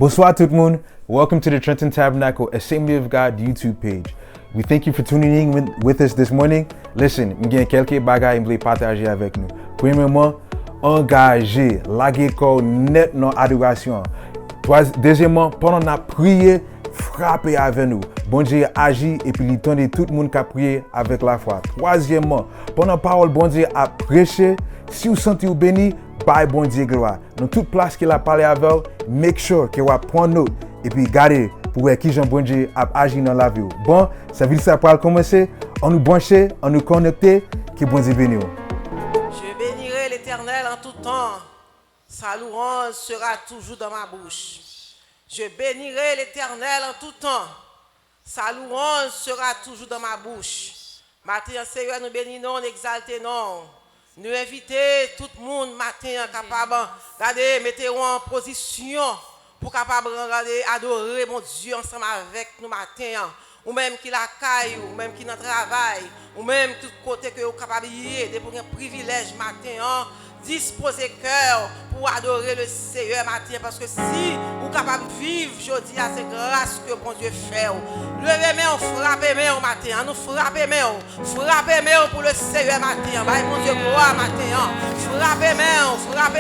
Bonsoir tout le monde. Welcome to the Trenton Tabernacle Assembly of God YouTube page. We thank you for tuning in with us this morning. Listen, il y a quelques bagages que je voulais partager avec nous. Premièrement, engager, laguer corps net dans l'adoration. Deuxièmement, pendant qu'on a prié, frapper avec nous. Bon Dieu agit et puis il tendait tout le monde qui a prié avec la foi. Troisièmement, pendant que la parole bon Dieu a prêché, si vous sentez vous béni, by bon Dieu gloire. Dans toute place qu'il a parlé avec, make sure que vous prenez note et puis gardez pour voir qui Jean bon Dieu a agi dans la vie. Bon, ça veut dire ça pour commencer. On nous brancher, on nous connecter, que bon Dieu bénisse. Je bénirai l'Éternel en tout temps. Sa louange sera toujours dans ma bouche. Je bénirai l'Éternel en tout temps. Sa louange sera toujours dans ma bouche. Matin, Seigneur, nous bénissons, nous exaltons. Nous invitons tout le monde matin capable de mettre en position pour capable adorer mon Dieu ensemble avec nous matin. Ou même qui la caille, ou même qui dans travail, ou même tout côté que vous capable de pour un privilège matin. Disposer cœur pour adorer le Seigneur matin parce que si vous êtes capable de vivre aujourd'hui à cette grâce que bon Dieu fait. Levez main, frappez main au matin, nous frappez main pour le Seigneur matin. Bon Dieu gloire matin. Frappez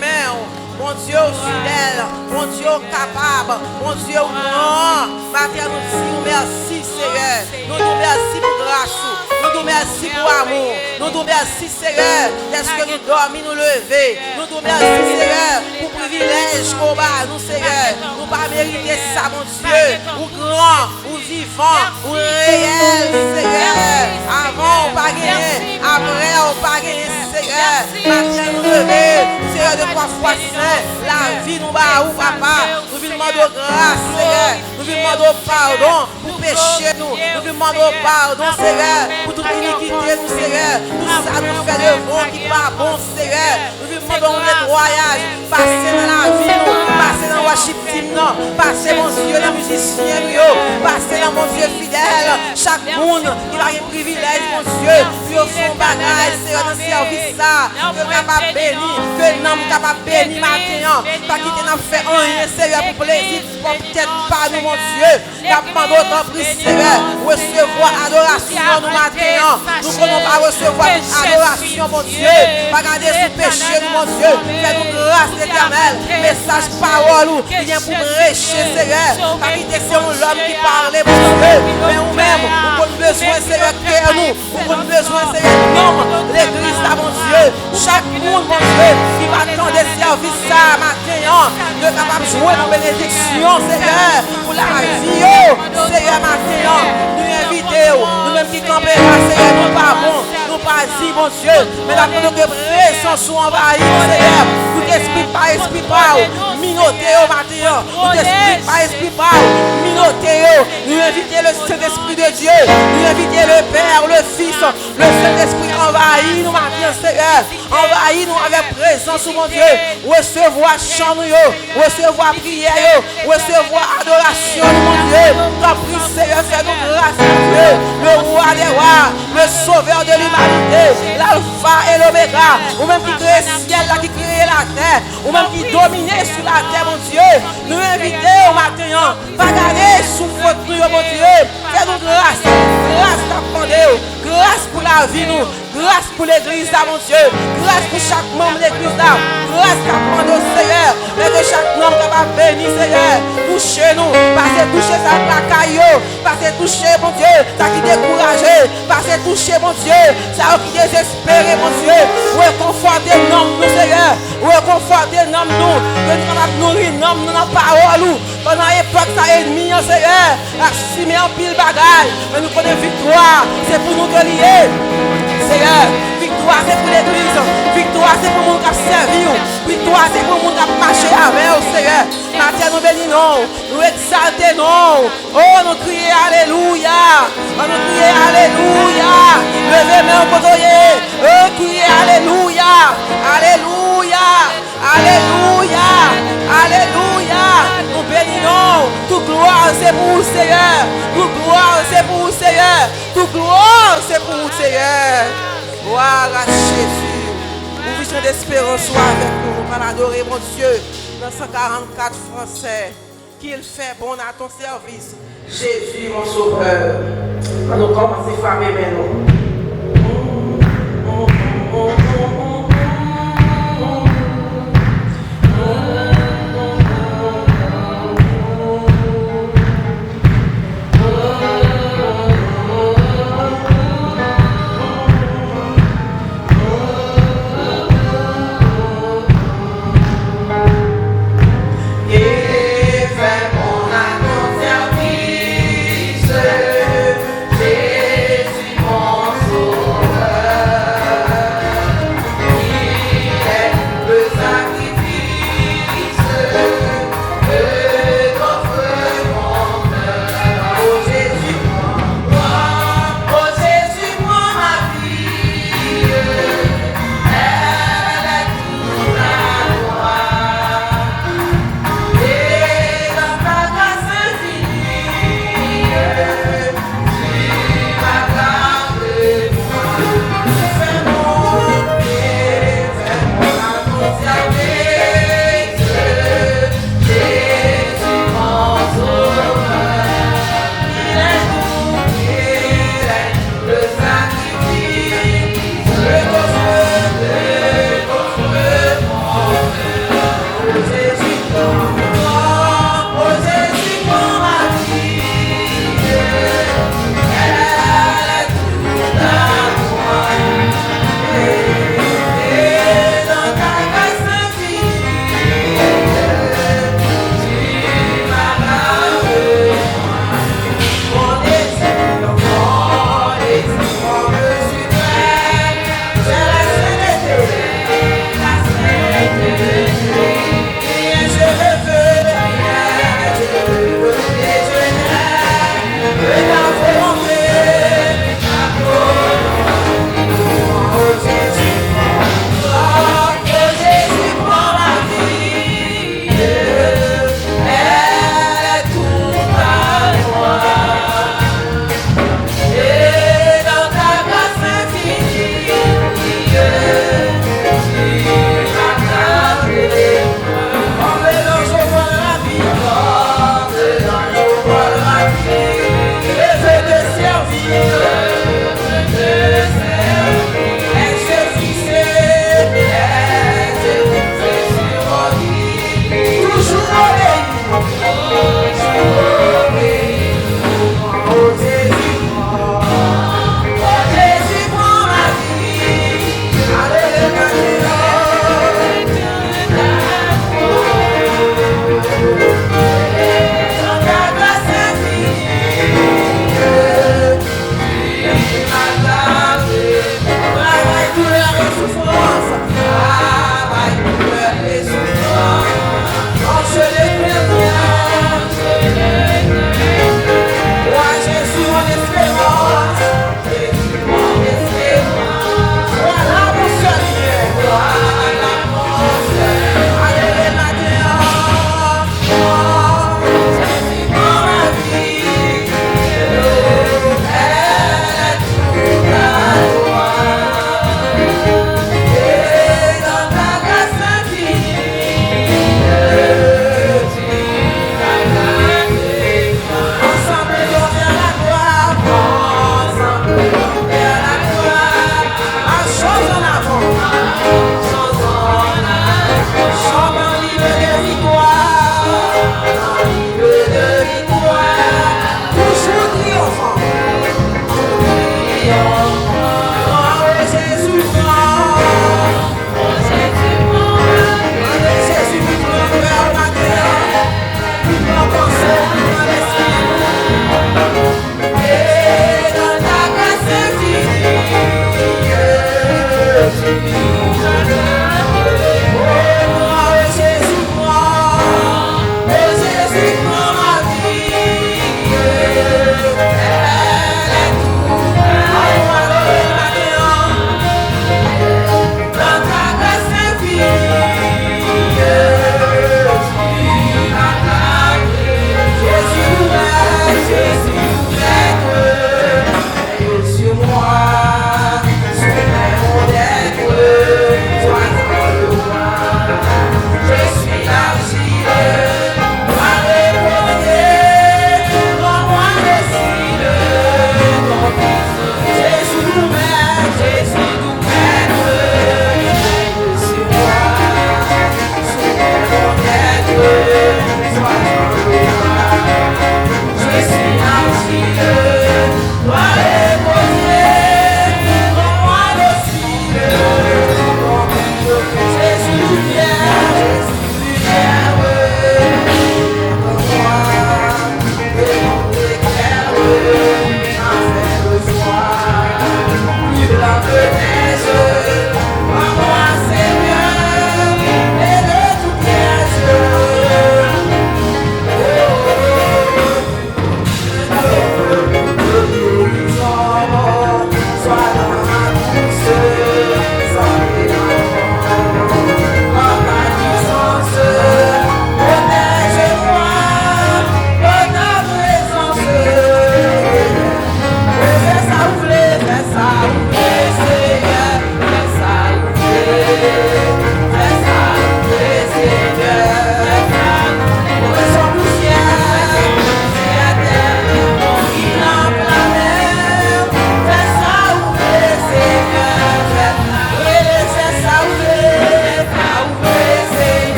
main. Bon Dieu fidèle, bon Dieu capable, bon Dieu grand. Matin nous disons merci Seigneur. Nous disons merci pour grâce. Nous disons merci pour amour. Nous disons merci Seigneur. Est-ce que nous dormons, nous lever. Nous disons merci Seigneur pour privilège qu'on bat nous Seigneur. Nous pas mériter ça mon Dieu. Ou grand, ou vivant, ou réel Seigneur. Avant on pas gagner, après on pas gagner Seigneur. Matin nous lever, Seigneur de 3 fois saint. La vie nous bat ou papa. Nous lui demandons grâce Seigneur. Nous lui demandons pardon pour pécher nous. Nous lui demandons pardon Seigneur pour toute iniquité nous Seigneur. Tout ça nous fait de bon qui pas bon Seigneur. Nous lui demandons nettoyage. Passer dans la vie nous. Passer dans le worship team non. Passer mon Dieu dans le musicien nous. Passer dans mon Dieu fidèle. Chaque monde qui a un privilège mon Dieu. Puis au fond bagage Seigneur dans le service ça. Que capable béni. Que nous capable béni matin. Pas quitter n'a fait rien Seigneur pour plaisir. Peut-être pas nous mon Dieu. Nous demandons autant prix Seigneur. Recevoir adoration nous matin. Nous ne pouvons pas recevoir adoration mon Dieu. Pas garder ce péché nous mon Dieu. Fais-nous grâce éternelle. Message parole qui vient pour prêcher Seigneur. Pas quitter c'est l'homme qui parle mon Dieu. Mais nous-mêmes, nous avons besoin Seigneur que nous. Nous avons besoin Seigneur de l'église là mon Dieu. Chaque monde mon Dieu qui va attendre des services ça matin. Nous sommes capables de jouer dans bénédiction Seigneur. Pour la vie Seigneur matin. Nous invitons. Nous-mêmes qui campons Seigneur. Nous pas bon. Nous pas dit mon Dieu. Mais la que présence soit envahie Seigneur. Nous t'esprit pas. Minotez au matin. Nous t'esprit pas. Minotez. Nous invitons le Saint-Esprit de Dieu. Nous invitons le Père, le Fils, le Saint-Esprit envahit nous matin Seigneur. Envahit nous avec présence mon Dieu. Recevoir chant nous, recevoir prière, recevoir adoration mon Dieu. T'en prie Seigneur, fais-nous grâce mon Dieu. Le roi des rois, le sauveur de l'humanité, l'alpha et l'oméga. Ou même qui crée le ciel, là, qui crée la terre. Ou même qui domine sur la terre mon Dieu. Nous inviter au matin. Pas garder sous faute nous mon Dieu. Fais-nous grâce. Grâce t'attendez. Grâce pour la vie nous. Grâce pour l'église là mon Dieu. Grâce pour chaque membre de l'église là. Grâce t'attendez au Seigneur. Et que chaque membre capable bénir Seigneur. Touchez-nous. Passez toucher sa placaille. Passez toucher mon Dieu. Ça qui découragé. Passez toucher mon Dieu. Ça qui désespéré mon Dieu. Réconfortez nous Seigneur. Réconfortez nous. Que nous capable nourrir nous dans la parole. Pendant l'époque ça ennemi Seigneur. Assimé en pile bagaille. Mais nous connaissons victoire. C'est pour nous que lier. Seigneur, victoire c'est pour l'église, victoire c'est pour le monde qui a servi, victoire c'est pour le monde qui a marché avec nous, Seigneur. Matin nous bénissons, nous exaltons, oh nous crions Alléluia, nous crions Alléluia, levez main au potoyer, oh criez Alléluia, Alléluia, Alléluia, Alléluia, nous bénissons, toute gloire c'est pour vous Seigneur, toute gloire c'est pour vous Seigneur, toute gloire c'est pour vous Seigneur. Gloire à Jésus. Nous vision d'espérance soit avec nous. Nous allons adorer mon Dieu dans 144 français. qu'il fait bon à ton service. Jésus, mon sauveur. Nous commençons à frapper maintenant. Jésus mon sauveur.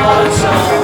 Est-ce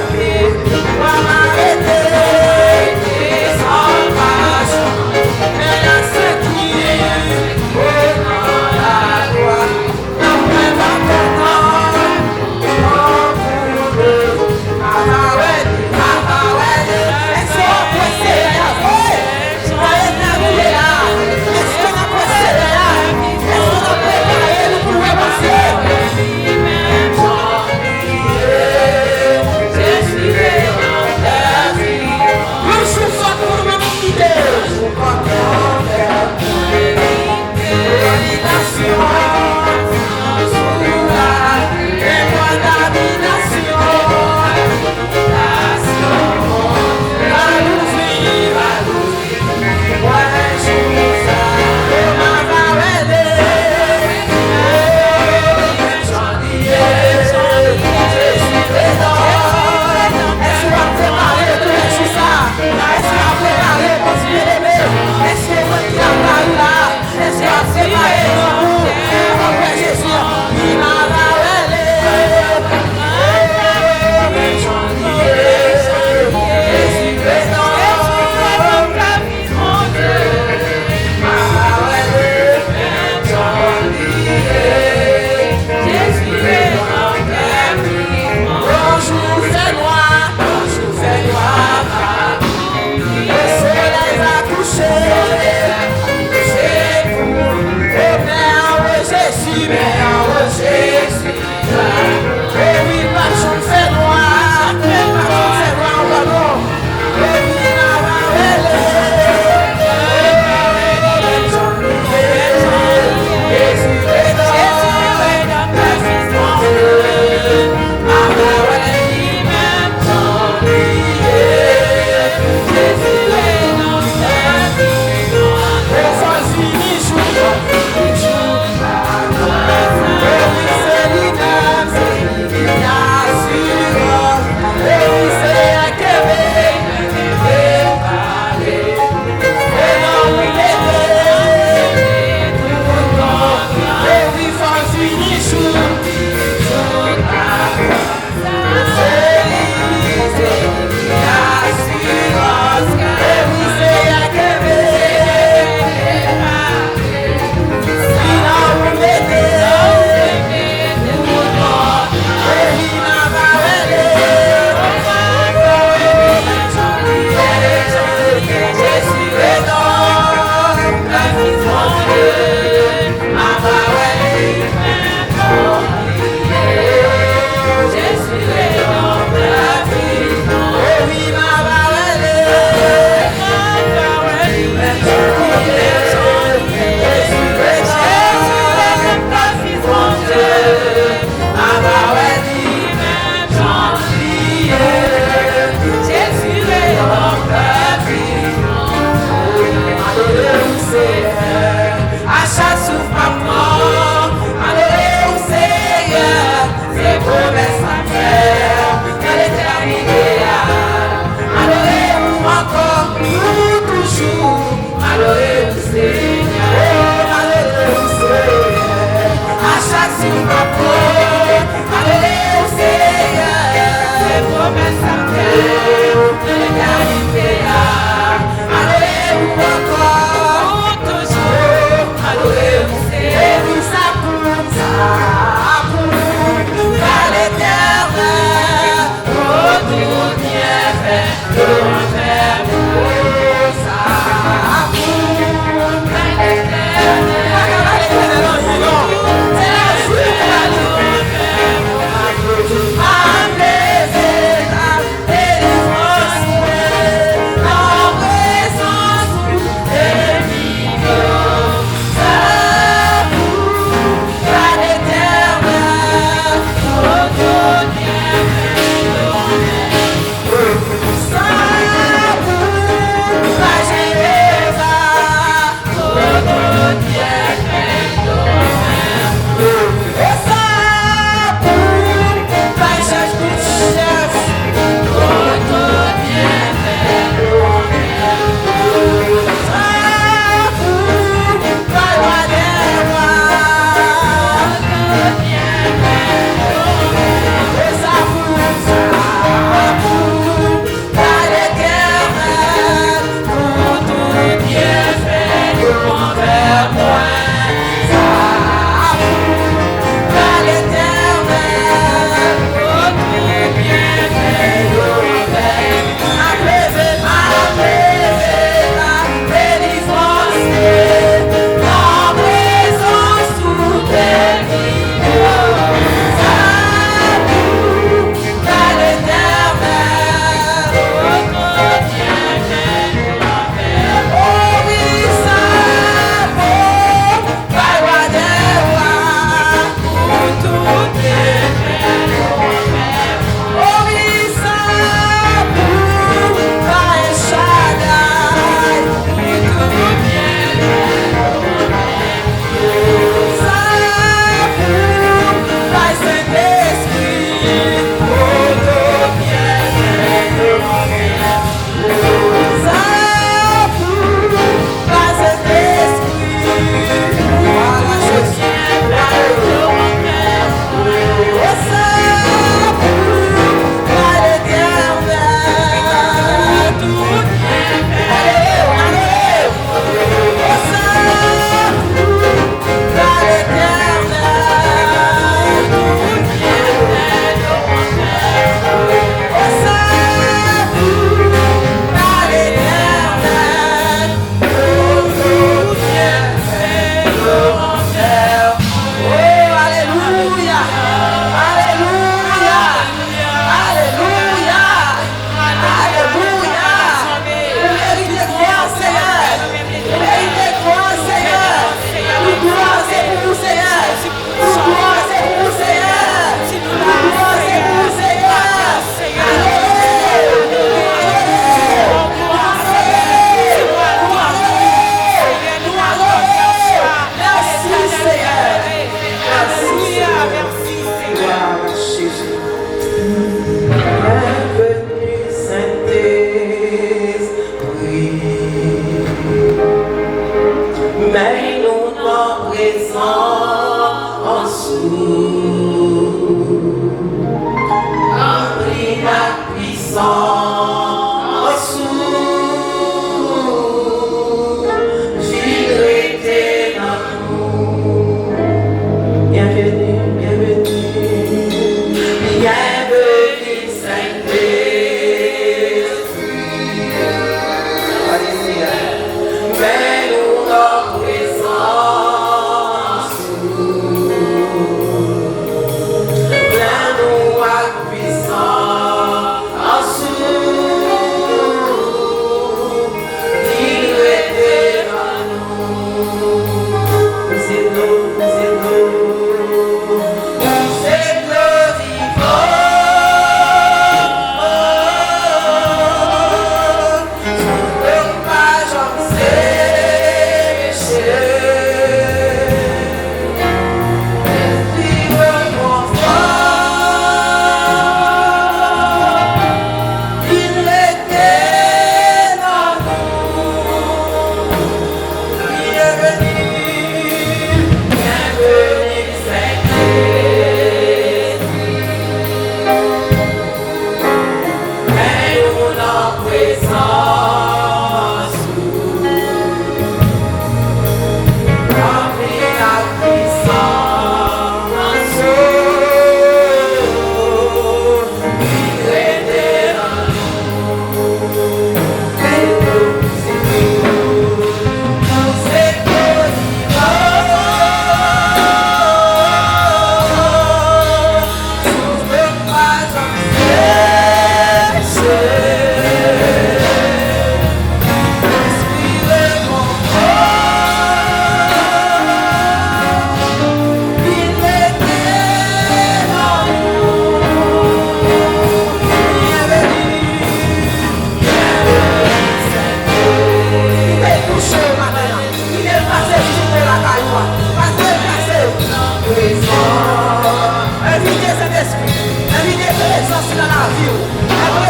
Saint-Esprit. Invitez la présence dans la vie.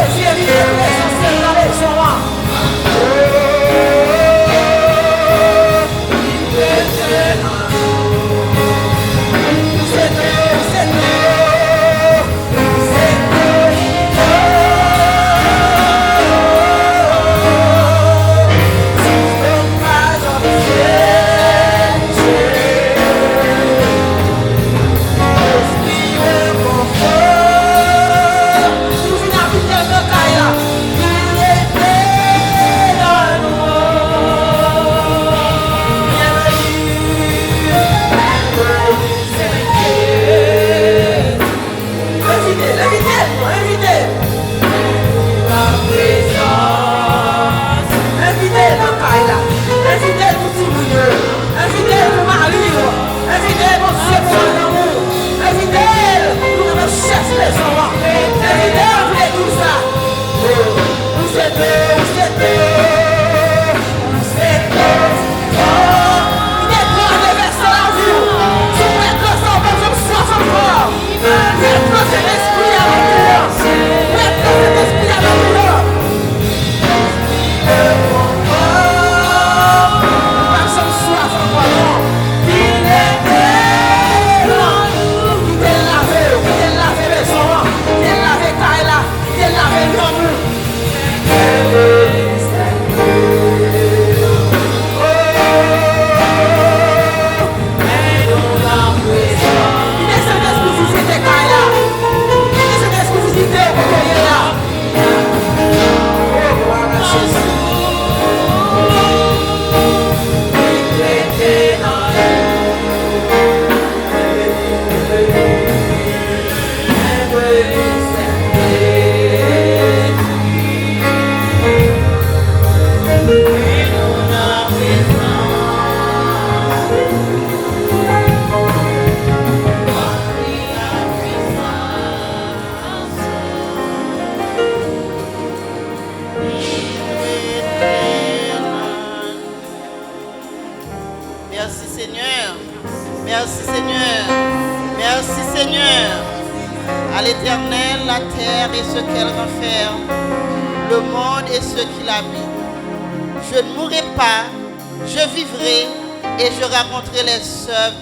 Invitez la présence dans la maison.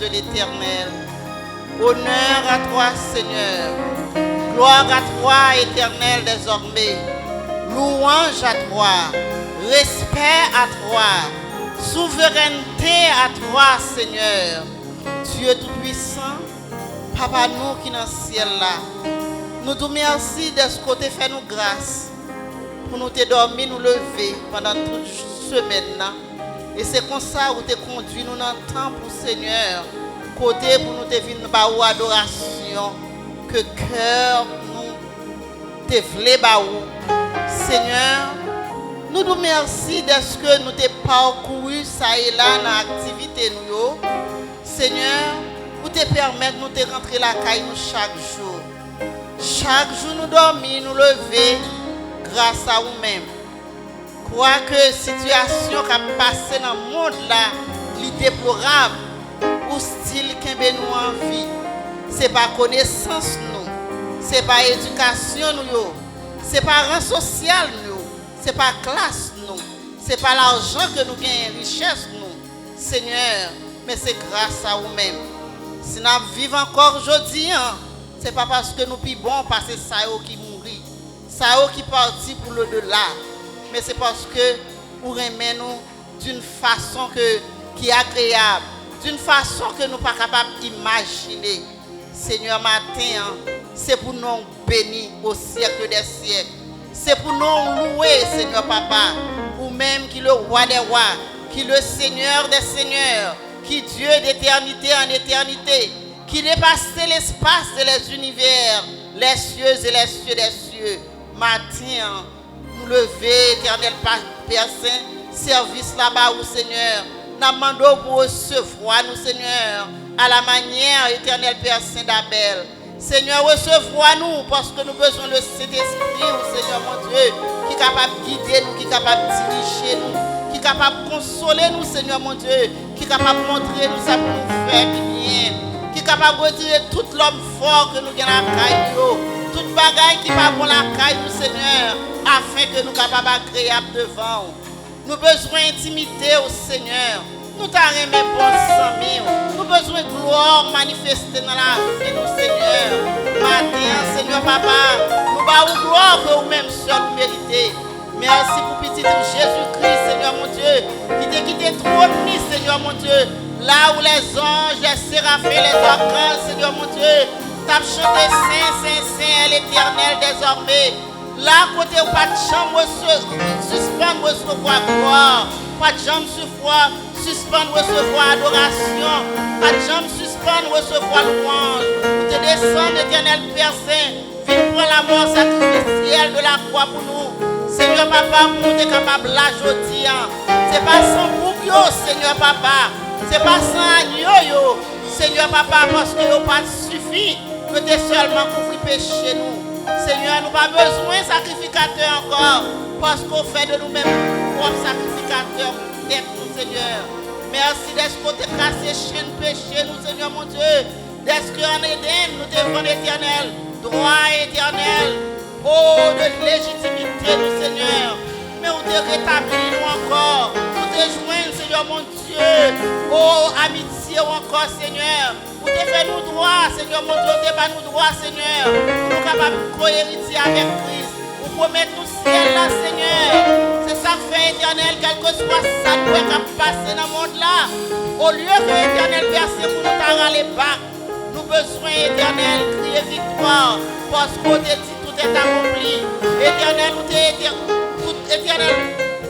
De l'Éternel. Honneur à toi, Seigneur. Gloire à toi, Éternel, désormais. Louange à toi. Respect à toi. Souveraineté à toi, Seigneur. Dieu Tout-Puissant, Papa, nous qui dans le ciel là, nous te remercions de ce côté fait nous grâce pour nous te dormir, nous lever pendant toute semaine là. Et c'est comme ça où tu conduit nous dans le temps pour Seigneur, côté pour nous te venir baou adoration, que cœur nous te voulons baou. Seigneur, nous nous remercions de ce que nous te parcouru ça et là dans l'activité nous. Seigneur, pour te permettre de nous te rentrer la caille nous chaque jour. Chaque jour nous dormir, nous lever grâce à nous-mêmes. Quoique situation qui a passé dans le monde là, est déplorable, ou style qui nous en vie, ce n'est pas connaissance nous, ce n'est pas éducation nous, ce n'est pas rang social nous, ce n'est pas classe nous, ce n'est pas l'argent que nous gagnons, richesse nous, Seigneur, mais c'est grâce à nous-mêmes. Si nous vivons encore aujourd'hui, ce n'est pas parce que nous sommes bons, parce que ça qui mourit, ça qui partit pour le delà. Mais c'est parce que nous aimons d'une façon qui est agréable, d'une façon que nous ne sommes pas capables d'imaginer. Seigneur, matin, c'est pour nous bénir au siècle des siècles. C'est pour nous louer, Seigneur Papa, ou même qui est le roi des rois, qui est le Seigneur des seigneurs, qui est Dieu d'éternité en éternité, qui dépasse l'espace et les univers, les cieux et les cieux des cieux. Matin, nous lever, éternel Père Saint, service là-bas au Seigneur. Nous demandons pour recevoir nous, Seigneur, à la manière, éternel Père Saint d'Abel. Seigneur, recevoir-nous parce que nous besoin de cet esprit, Seigneur mon Dieu, qui est capable de guider nous, qui est capable de diriger nous, qui est capable de consoler nous, Seigneur mon Dieu, qui est capable de montrer nous ça pour nous faire du bien, qui est capable de retirer tout l'homme fort que nous avons à la caille, toute bagaille qui va pour la caille du Seigneur, afin que nous soyons capables d'agréable devant. Nous avons besoin d'intimité au Seigneur. Nous t'arrêtons bon sang, nous avons besoin de gloire manifestée dans la vie du Seigneur. Matin, Seigneur Papa, nous avons gloire que vous-même seul méritez. Merci pour petit Jésus-Christ, Seigneur mon Dieu, qui t'a quitté trop de Seigneur mon Dieu. Là où les anges, les séraphins, les archanges, Seigneur mon Dieu, t'as chanté Saint, Saint, Saint, l'Éternel désormais. Là, côté où pas de chambre, suspendre recevoir gloire, pas de jambe suspendre recevoir adoration, pas de jambe suspendre recevoir louange. Pour te descendre, Éternel Père Saint, viens prendre la mort sacrificielle de la croix pour nous. Seigneur Papa, pour nous être capable là aujourd'hui. C'est pas sans bouillon, Seigneur Papa. C'est pas sans agneau, Seigneur Papa, parce que nous pas suffit que tu seulement couvrir péché nous. Seigneur, nous n'avons pas besoin de sacrificateurs encore, parce qu'on fait de nous-mêmes propres sacrificateurs d'être nous, Seigneur. Merci d'être qu'on t'a cassé chaîne péché, nous, Seigneur mon Dieu. D'être qu'en Éden, nous devons l'éternel, droit éternel, de légitimité, nous, Seigneur. Mais on te rétablit nous encore, nous te joindre, Seigneur mon Dieu, amitié encore, Seigneur. Vous te fait nous droit, Seigneur mon Dieu, vous te nous droit, Seigneur. Nous sommes capables de cohériter avec Christ. Vous promettez nous ciel là, Seigneur. C'est ça que fait éternel, quel que soit ça qui va passer dans le monde là. Au lieu que l'éternel verset pour nous t'arraler bas, nous besoin éternel, crier victoire. Parce qu'on te dit tout est accompli. Éternel, nous t'es éternel.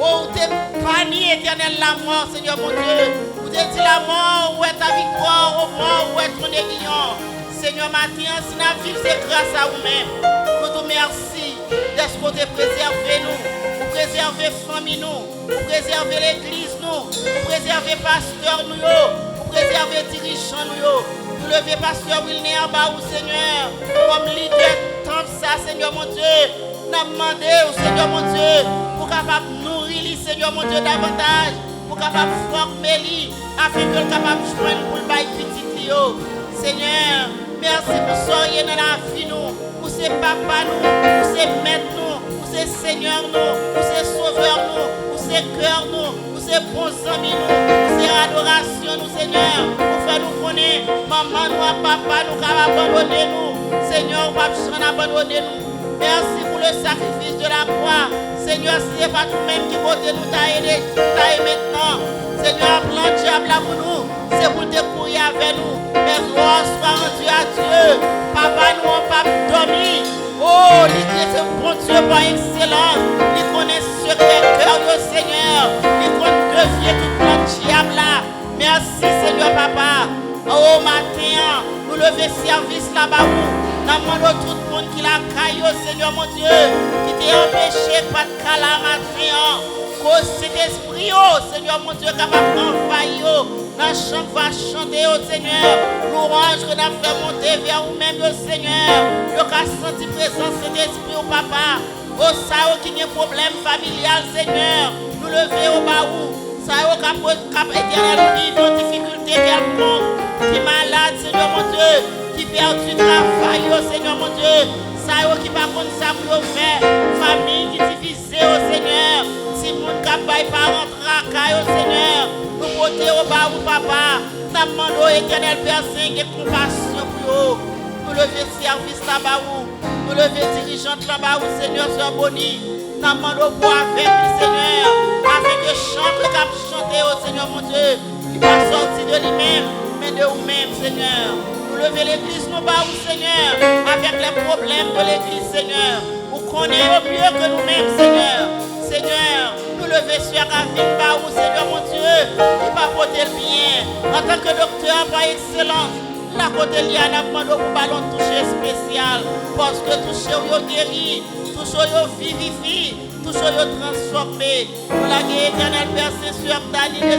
Oh, t'es banni éternel la mort, Seigneur mon Dieu. Vous t'es dit la mort, où est ta victoire, au mort, où est ton aiguillon. Seigneur, matin, si nous vivons, c'est grâce à vous-même. Nous te merci d'être qu'on te préservé nous. Vous préservez famille nous. Vous préservez l'église nous. Vous préservez pasteur nous. Vous préservez dirigeants nous. Vous levez pasteur Wilner Baou, Seigneur. Comme leader, tant ça, Seigneur mon Dieu. Nous demandons au Seigneur mon Dieu pour capable nourrir, Seigneur mon Dieu, davantage. Pour capable former lui, afin que le capable de joindre pour le bail petit Lio. Seigneur, merci pour soyez dans la vie nous. Pour ces papas nous, pour ces maîtres nous, pour ces seigneurs nous, pour ces sauveurs nous, pour ces cœurs nous, pour ces bons amis nous, pour ces adorations nous, Seigneur. Pour faire nous connaître, maman nous, papa nous, car abandonner nous. Seigneur, pas besoin d'abandonner nous. Merci pour le sacrifice de la croix. Seigneur, si ce n'est pas nous-mêmes qui côté nous t'a aidé maintenant. Seigneur, plan diable là pour nous. C'est pour te courir avec nous. Mais gloire soit rendue à Dieu. Papa, nous on pas dormi. Oh, l'Église, ce bon Dieu par excellence. Il connaît ce secret cœur du Seigneur. Il connaît devier tout plan diable là. Merci Seigneur Papa. Oh, matin, nous lever service là-bas où. Nous demandons tout le monde qui l'a caillé, Seigneur mon Dieu, qui t'a empêché pas de caler matin. Cause cet esprit, Seigneur mon Dieu, capable d'envahir, dans la chambre va chanter, Seigneur. L'orange que nous avons fait monter vers vous-même, Seigneur. Nous avons senti présence cet esprit, Papa. Oh, ça, qui a un problème familial, Seigneur. Nous lever au bas où. Ça, qui a éternel vivre en difficulté, quelconque. Qui est malade, Seigneur mon Dieu. Qui perd du travail, Seigneur mon Dieu. Ça, qui par contre, ça pour faire. Famille qui divisée, Seigneur. Si mon capaille par rentrer au Seigneur. Nous porter au bas où, Papa. Nous demandons, éternel Père Saint, qui compassion pour eux. Nous lever service là-bas où. Nous lever dirigeante là-bas où, Seigneur, Sœur Bonnie. Nous demandons pour avec lui, Seigneur. Afin que chante cap chanter au Seigneur mon Dieu. Il va sortir de lui-même, mais de vous-même, Seigneur. Nous lever l'église nous bas où, Seigneur. Avec les problèmes de l'église, Seigneur. Vous connaissez mieux que nous-mêmes, Seigneur. Seigneur, nous lever sur la vie bas où, Seigneur mon Dieu. Il va porter le bien. En tant que docteur par excellence. La côté liée à pour ballon touché spécial. Parce que touché au guéri, touché au vivifie, touché au transformé. Pour la guerre éternelle, Père Saint-Sûr, Dani, les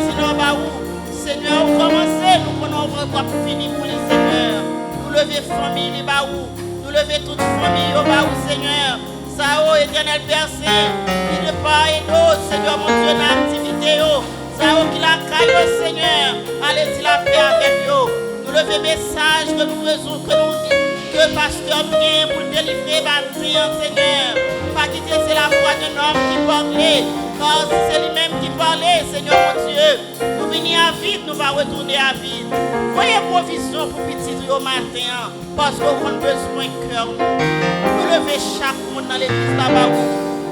Seigneur, vous commencez, nous prenons votre fini pour les Seigneur. Nous lever famille, les baou. Nous lever toute famille au baou, Seigneur. Ça, oh, éternel Père Saint, il ne pas et d'autres, Seigneur, mon Dieu, dans l'activité, oh. Ça, oh, qui la caille, Seigneur. Allez-y la paix avec vous. Nous lever message que nous faisons, que pasteur nous gagne pour délivrer matin, Seigneur. Pas quitter, c'est la voix d'un homme qui parlait. Car si c'est lui-même qui parlait, Seigneur mon Dieu, nous venons à vide, nous allons retourner à vide. Voyez provision pour petit au matin, parce qu'on a besoin de cœur. Nous lever chaque monde dans l'église là-bas.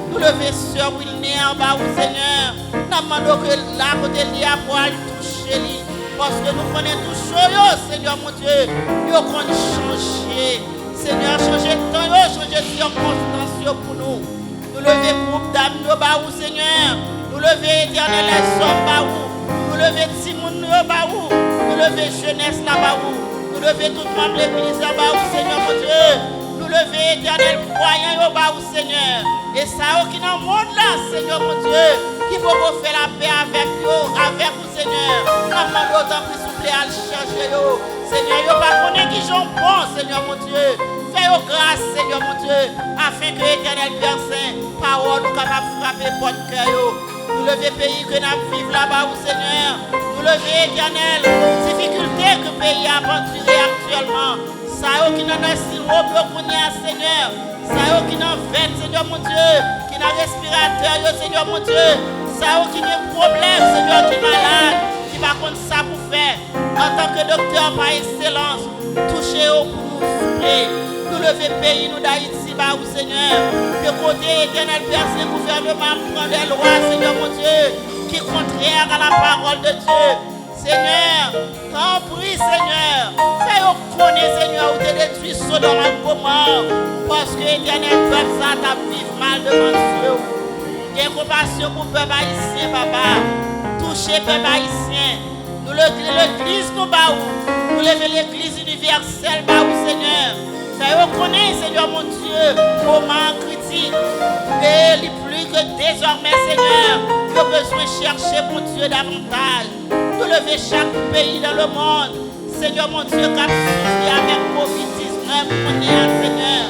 Nous lever sœur Wilner là-bas, Seigneur. Nous demandons que là, côté de l'IA pour aller toucher lui. Parce que nous connaissons tout chose, Seigneur mon Dieu. Nous avons changer. Seigneur, changer de temps, changer de circonstances pour nous. Nous lever groupe d'âmes, Seigneur. Nous lever éternel les hommes, nous lever Timoun, nous lever jeunesse là-bas. Nous lever tout membre de l'église là-bas, Seigneur mon Dieu. Nous lever éternel croyant là-bas, Seigneur. Et ça, qui dans le monde là, Seigneur mon Dieu, qui faut faire la paix avec vous, Seigneur. Nous demandons autant que s'il vous plaît à le chercher. Seigneur, il n'y a pas qu'on qui sont bons, Seigneur mon Dieu. Fais-nous grâce, Seigneur mon Dieu, afin que l'éternel Père Saint, parole nous capable de frapper votre cœur. Nous lever pays que nous vivons là-bas, Seigneur. Nous lever éternel, difficulté que le pays a enduré actuellement. Ça qui n'a pas si haut Seigneur. Ça qui n'a pas Seigneur mon Dieu, qui n'a respirateur, Seigneur mon Dieu. Ça qui a un problème, Seigneur, qui est malade, qui va contre ça pour faire. En tant que docteur par excellence, touchez-vous pour nous souffler. Nous lever pays, nous d'Haïti, Seigneur. Que côté éternel, Père, ce gouvernement prend des lois, Seigneur mon Dieu, qui est contraire à la parole de Dieu. Seigneur, t'en prie, Seigneur. Fais-nous connaître, Seigneur, où tu détruis Sodome et Gomorrhe. Parce que l'éternel peuple, ça t'a vivre mal devant Dieu. J'ai compassion pour le peuple haïtien, papa. Touchez le peuple haïtien. Nous l'église, nous baou. Nous levons l'église universelle, baou, Seigneur. Fais-nous connaître, Seigneur, mon Dieu, moment critique. Et plus que désormais, Seigneur, nous avons besoin de chercher, mon Dieu, davantage. Nous lever chaque pays dans le monde. Seigneur, mon Dieu, qui a souffert avec COVID-19, Seigneur.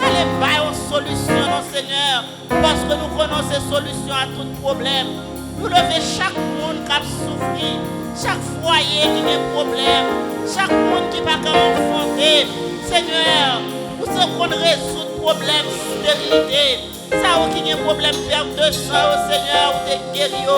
Allez, pas une solution, non, Seigneur. Parce que nous connaissons ces solutions à tout problème. Nous lever chaque monde qui a souffert. Chaque foyer qui a un problème. Chaque monde qui n'a pas enfanté. Seigneur, nous savons qu'on résout le problème de stérilité. Ça qui a un problème de perte de sang, Seigneur, ou de guérir.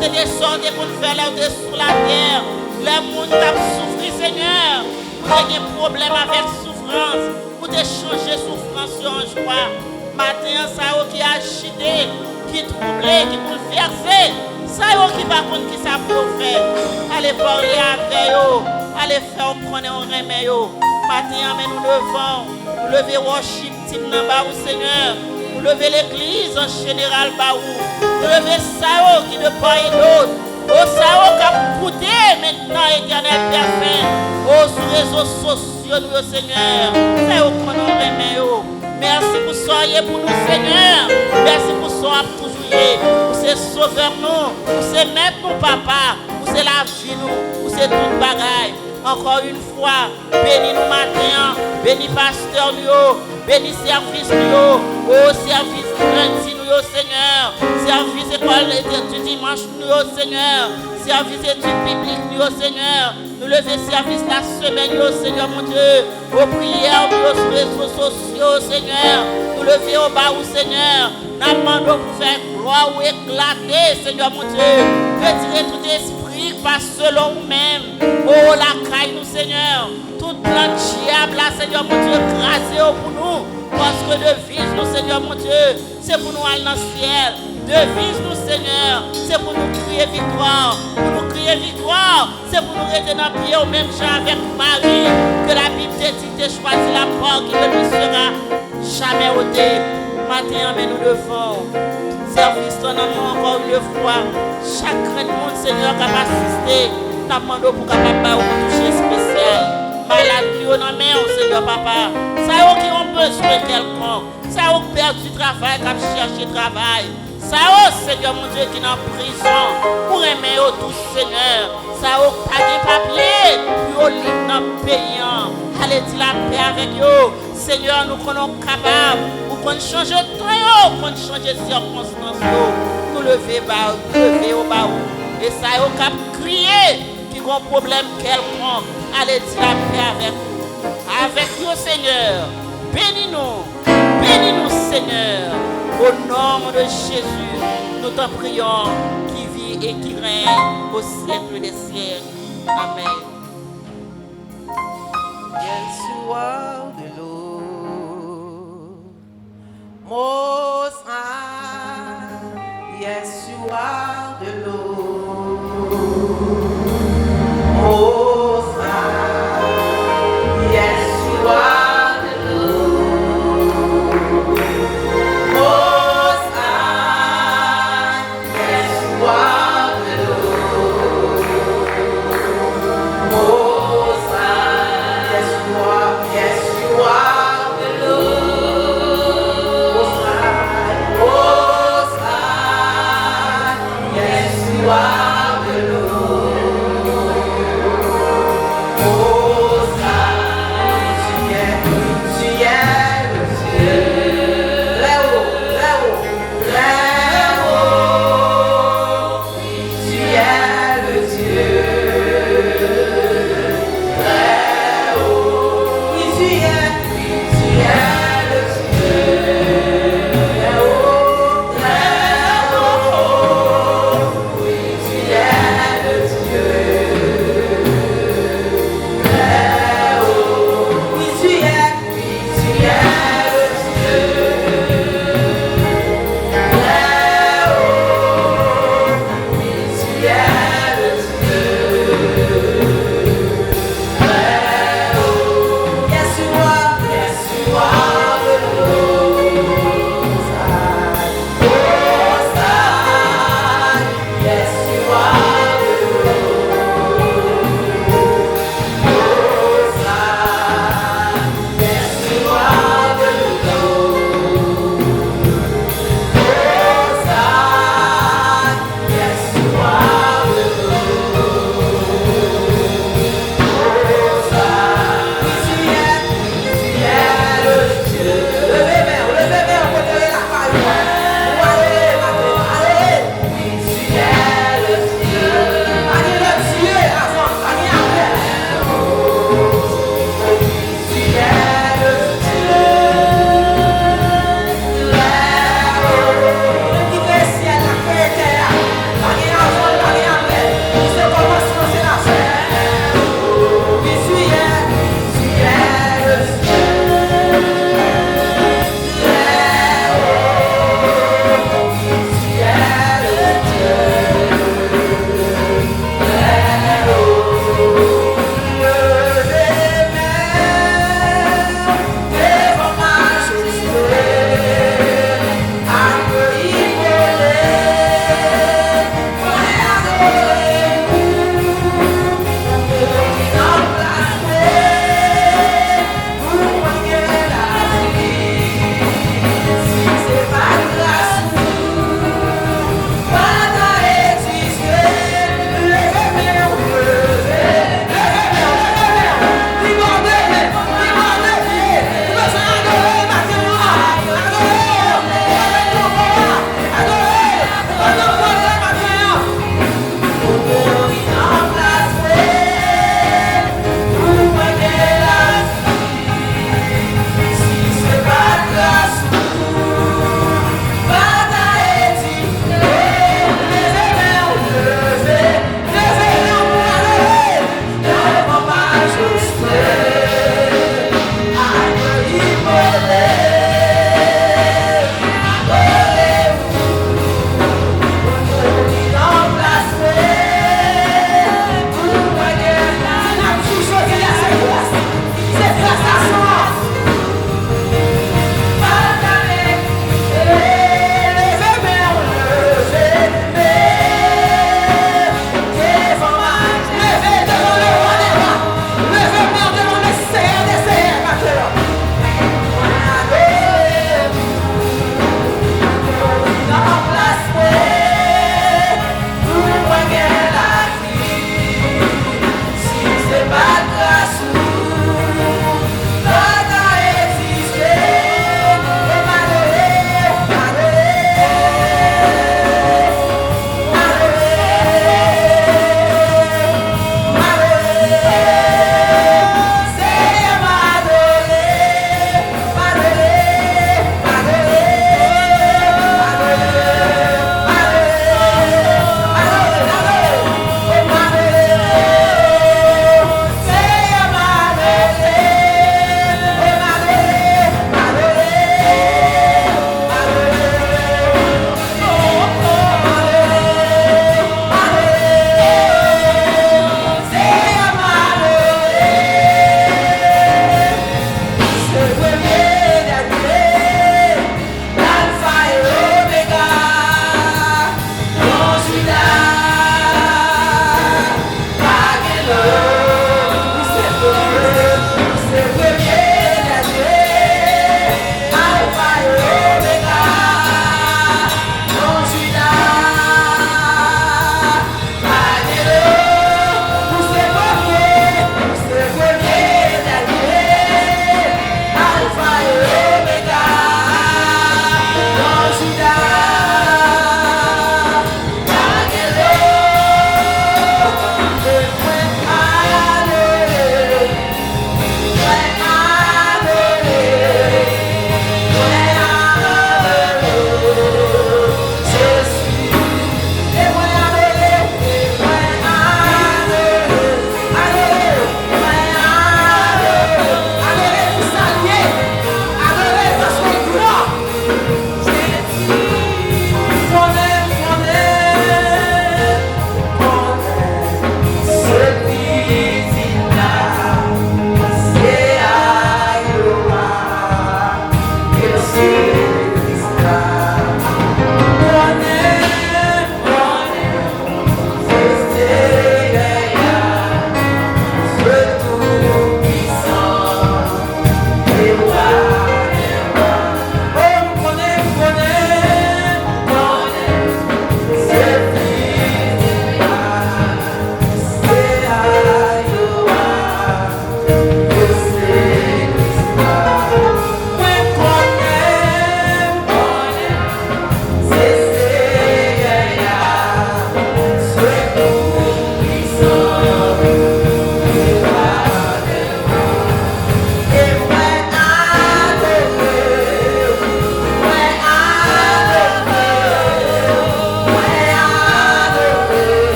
C'est des sortes qu'on fait là sur la terre. Le monde a souffert, Seigneur. Vous avez un problème avec souffrance. Vous avez changé souffrance en joie. Matin, ça qui a agité, qui troublé, qui bouleversé. Ça qui va contre qui ça peut faire. Allez parler avec eux. Allez faire connaître un remède. Matin, mais nous levons. Nous levons worship team dans bas, Seigneur. Nous levons l'église en général, bas. Nous levons ça qui de part et d'autre. Oh, ça qui a coûté maintenant, éternel Père Saint. Oh, sur les réseaux sociaux, nous, Seigneur. Ça qu'on nous remet. Merci pour soyez pour nous, Seigneur. Merci pour soyez pour toujours. Pour c'est sauveur nous. Pour c'est mettre nous, papa. Pour c'est la vie nous. Pour c'est toute bagaille. Encore une fois, bénis nous matin. Bénis pasteur nous. Bénis service nous. Oh, service lundi nous, Seigneur. Service école du dimanche nous, Seigneur. Service études bibliques nous, Seigneur. Nous lever service la semaine, Seigneur mon Dieu. Aux prières, aux réseaux sociaux, Seigneur. Nous lever au bas, Seigneur. Nous demandons pour faire gloire ou éclater, Seigneur mon Dieu. Retirer tout esprit, pas selon nous-mêmes. Oh, la caille, nous, Seigneur. Toute plan diable, là, Seigneur mon Dieu, crasé pour nous. Parce que devise nous, Seigneur mon Dieu, c'est pour nous aller dans le ciel. Devise nous, Seigneur, c'est pour nous crier victoire. Pour nous crier victoire, c'est pour nous rester dans le pied au même champ avec Marie. Que la Bible dit de choisir la porte qui ne lui sera jamais ôtée. Matin, mais nous devons service ton amour encore une fois. Chaque monde, Seigneur, qui a assisté, nous demandons pour capable de toucher spécial. Malade, non, mais Seigneur, papa. Ça y est, qui ont besoin de quelqu'un. Ça y est, qui perdu du travail, qui a cherché travail. Ça y est, Seigneur, mon Dieu, qui est en prison. Pour aimer tout, Seigneur. Ça y est, pas de papier. Pour libre dans le pays. Allez, dis la paix avec eux. Seigneur, nous sommes capables. Pour qu'on change de temps, pour qu'on change de circonstances. Nous lever au bas. Et ça y est, qui a crié. Un problème quelconque, allez dire la paix avec nous. Avec nous, Seigneur. Bénis-nous, Seigneur. Au nom de Jésus, nous t'en prions, qui vit et qui règne au siècle des siècles. Amen. Yeshua the Lord, Most High. Yeshua the Lord, Most High. Yeshua. Yes,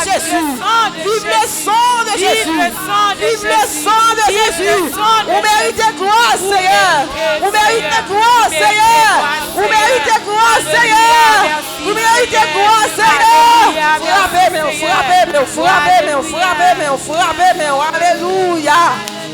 Jésus. Vive le sang de Jésus. Vive le sang de Jésus. Vous méritez gloire, Seigneur. Vous méritez gloire, Seigneur. Vous méritez gloire, Seigneur. Vous méritez gloire, Seigneur. Frappez, alléluia.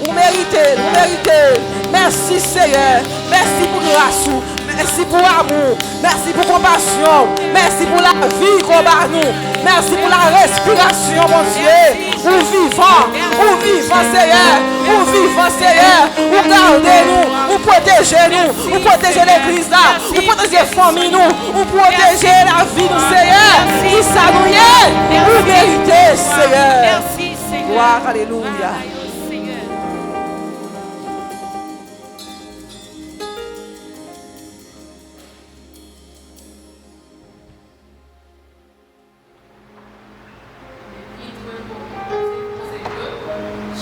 Vous méritez, vous méritez. Merci, Seigneur. Merci pour grâce. Merci pour l'amour. Merci pour compassion. Merci pour la vie qu'on bat nous. Merci pour la respiration, mon Dieu. Vous vivant, Seigneur. Vous vivant, Seigneur. Vous gardez-nous. Vous protégez-nous. Vous protégez l'église là. Vous protégez la famille nous. Vous protégez la vie nous, Seigneur. Qui s'annouille. Vous méritez, Seigneur. Merci, Seigneur. Gloire, alléluia.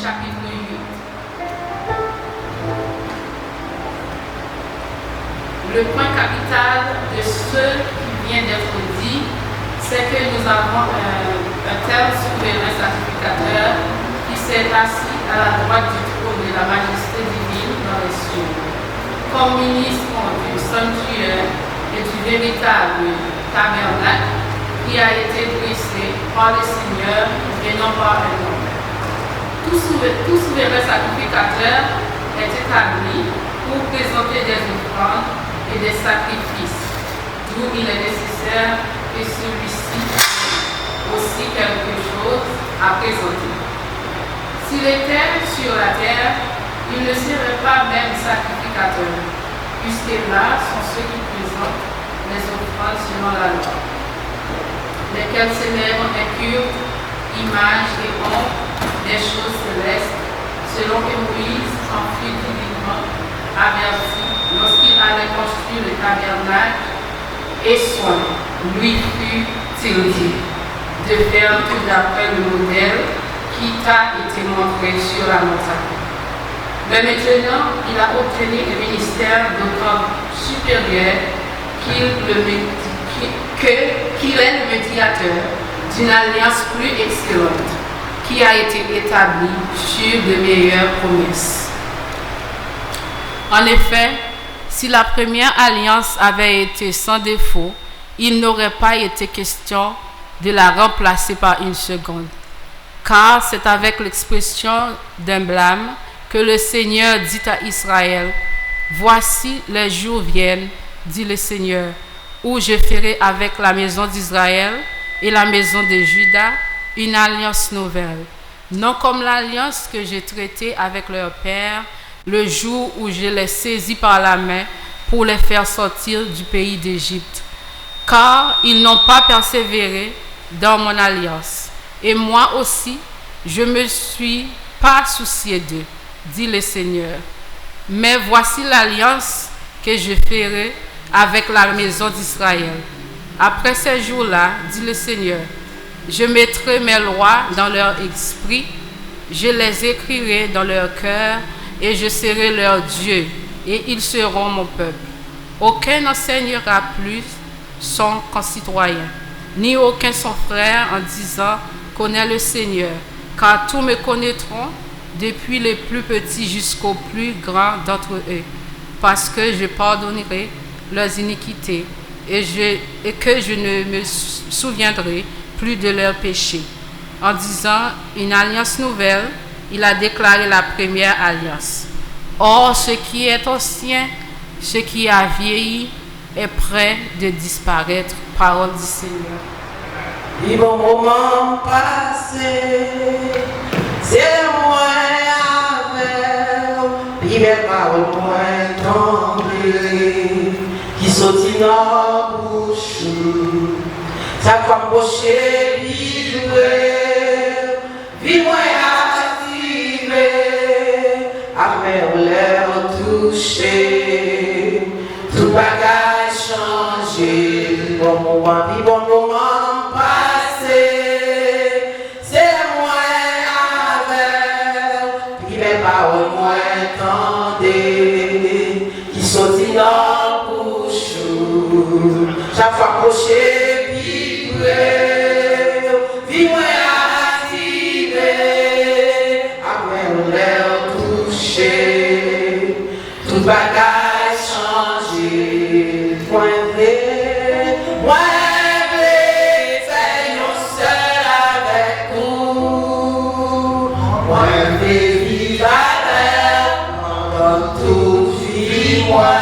Chapitre 8. Le point capital de ce qui vient d'être dit, c'est que nous avons un tel souverain sacrificateur qui s'est assis à la droite du trône de la majesté divine dans les cieux, comme ministre du sanctuaire et du véritable tabernacle qui a été dressé par le Seigneur et non par un homme. Tout souverain sacrificateur est établi pour présenter des offrandes et des sacrifices, d'où il est nécessaire que celui-ci ait aussi quelque chose à présenter. S'il était sur la terre, il ne serait pas même sacrificateur, puisque là sont ceux qui présentent les offrandes selon la loi, lesquels célèbrent un culte, image et ombre des choses célestes, selon que Moïse en fut divinement averti lorsqu'il allait construire le tabernacle, et soin lui fut-il dit de faire tout d'après le modèle qui t'a été montré sur la montagne. Mais maintenant, il a obtenu un ministère d'autant supérieur qu'il est le médiateur d'une alliance plus excellente, qui a été établi sur de meilleures promesses. En effet, si la première alliance avait été sans défaut, il n'aurait pas été question de la remplacer par une seconde. Car c'est avec l'expression d'un blâme que le Seigneur dit à Israël, « Voici les jours viennent, dit le Seigneur, où je ferai avec la maison d'Israël et la maison de Juda une alliance nouvelle, non comme l'alliance que j'ai traitée avec leur père le jour où je les saisis par la main pour les faire sortir du pays d'Égypte, car ils n'ont pas persévéré dans mon alliance, et moi aussi je ne me suis pas soucié d'eux, dit le Seigneur. Mais voici l'alliance que je ferai avec la maison d'Israël. Après ces jours-là, dit le Seigneur, je mettrai mes lois dans leur esprit, je les écrirai dans leur cœur, et je serai leur Dieu, et ils seront mon peuple. Aucun n'enseignera plus son concitoyen, ni aucun son frère en disant, connais le Seigneur, car tous me connaîtront, depuis les plus petits jusqu'aux plus grands d'entre eux, parce que je pardonnerai leurs iniquités, et que je ne me souviendrai plus de leurs péchés. En disant une alliance nouvelle, il a déclaré la première alliance. Or, ce qui est ancien, ce qui a vieilli, est prêt de disparaître. Parole du Seigneur. Les bons moments passés, c'est moi avec, les belles paroles moins tombées, qui sortent dans la bouche, ça comme poché, vie-moi activé, après on l'a touché, tout bagage changé, bon moment passé, c'est moi avec, qui les paroles moins tendées, qui sortent dans la bouche, chaque fois poché, vie-moi touché, tout bagage changé, point vrai, moi c'est nous seul avec nous, moi vivre avec comme toute vie, moi.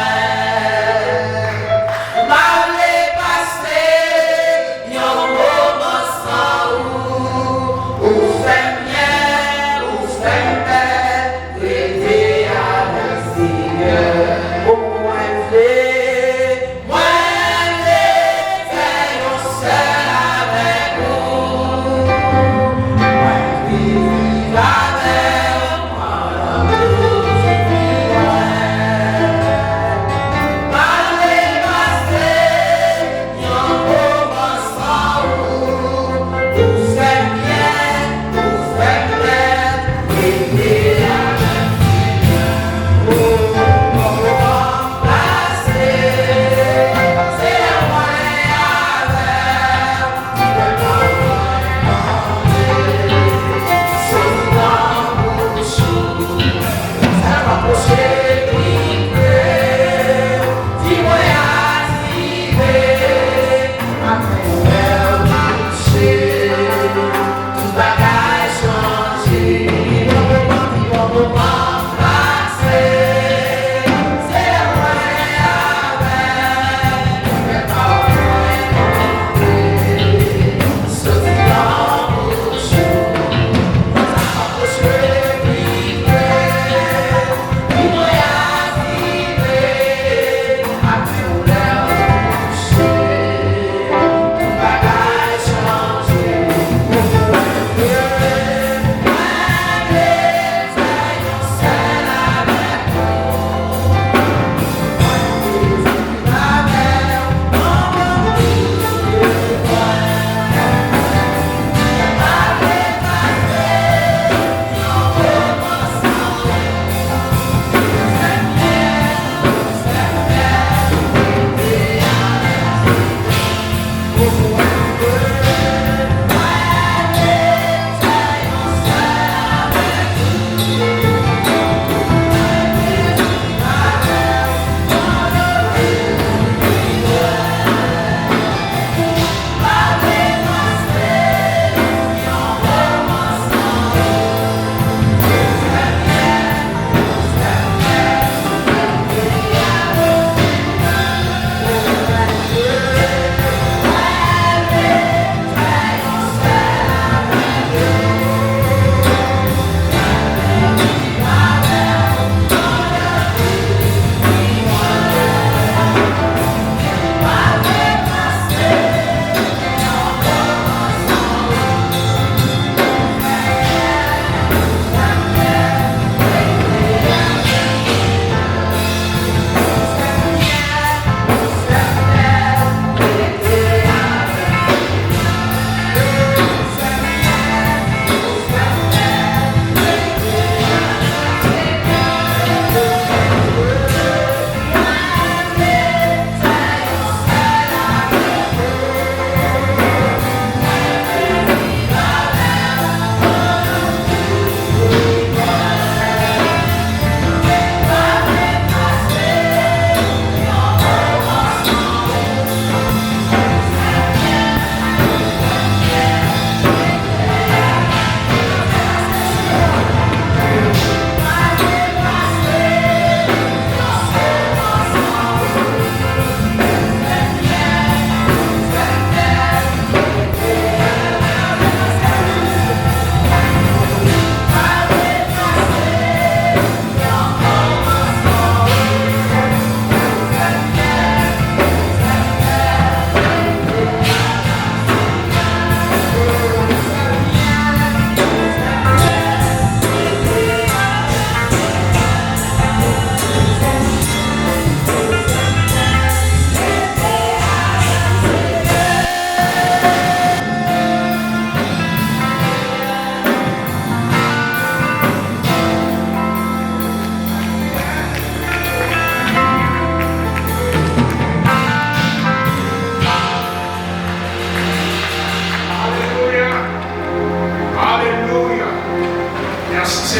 Bagage changé.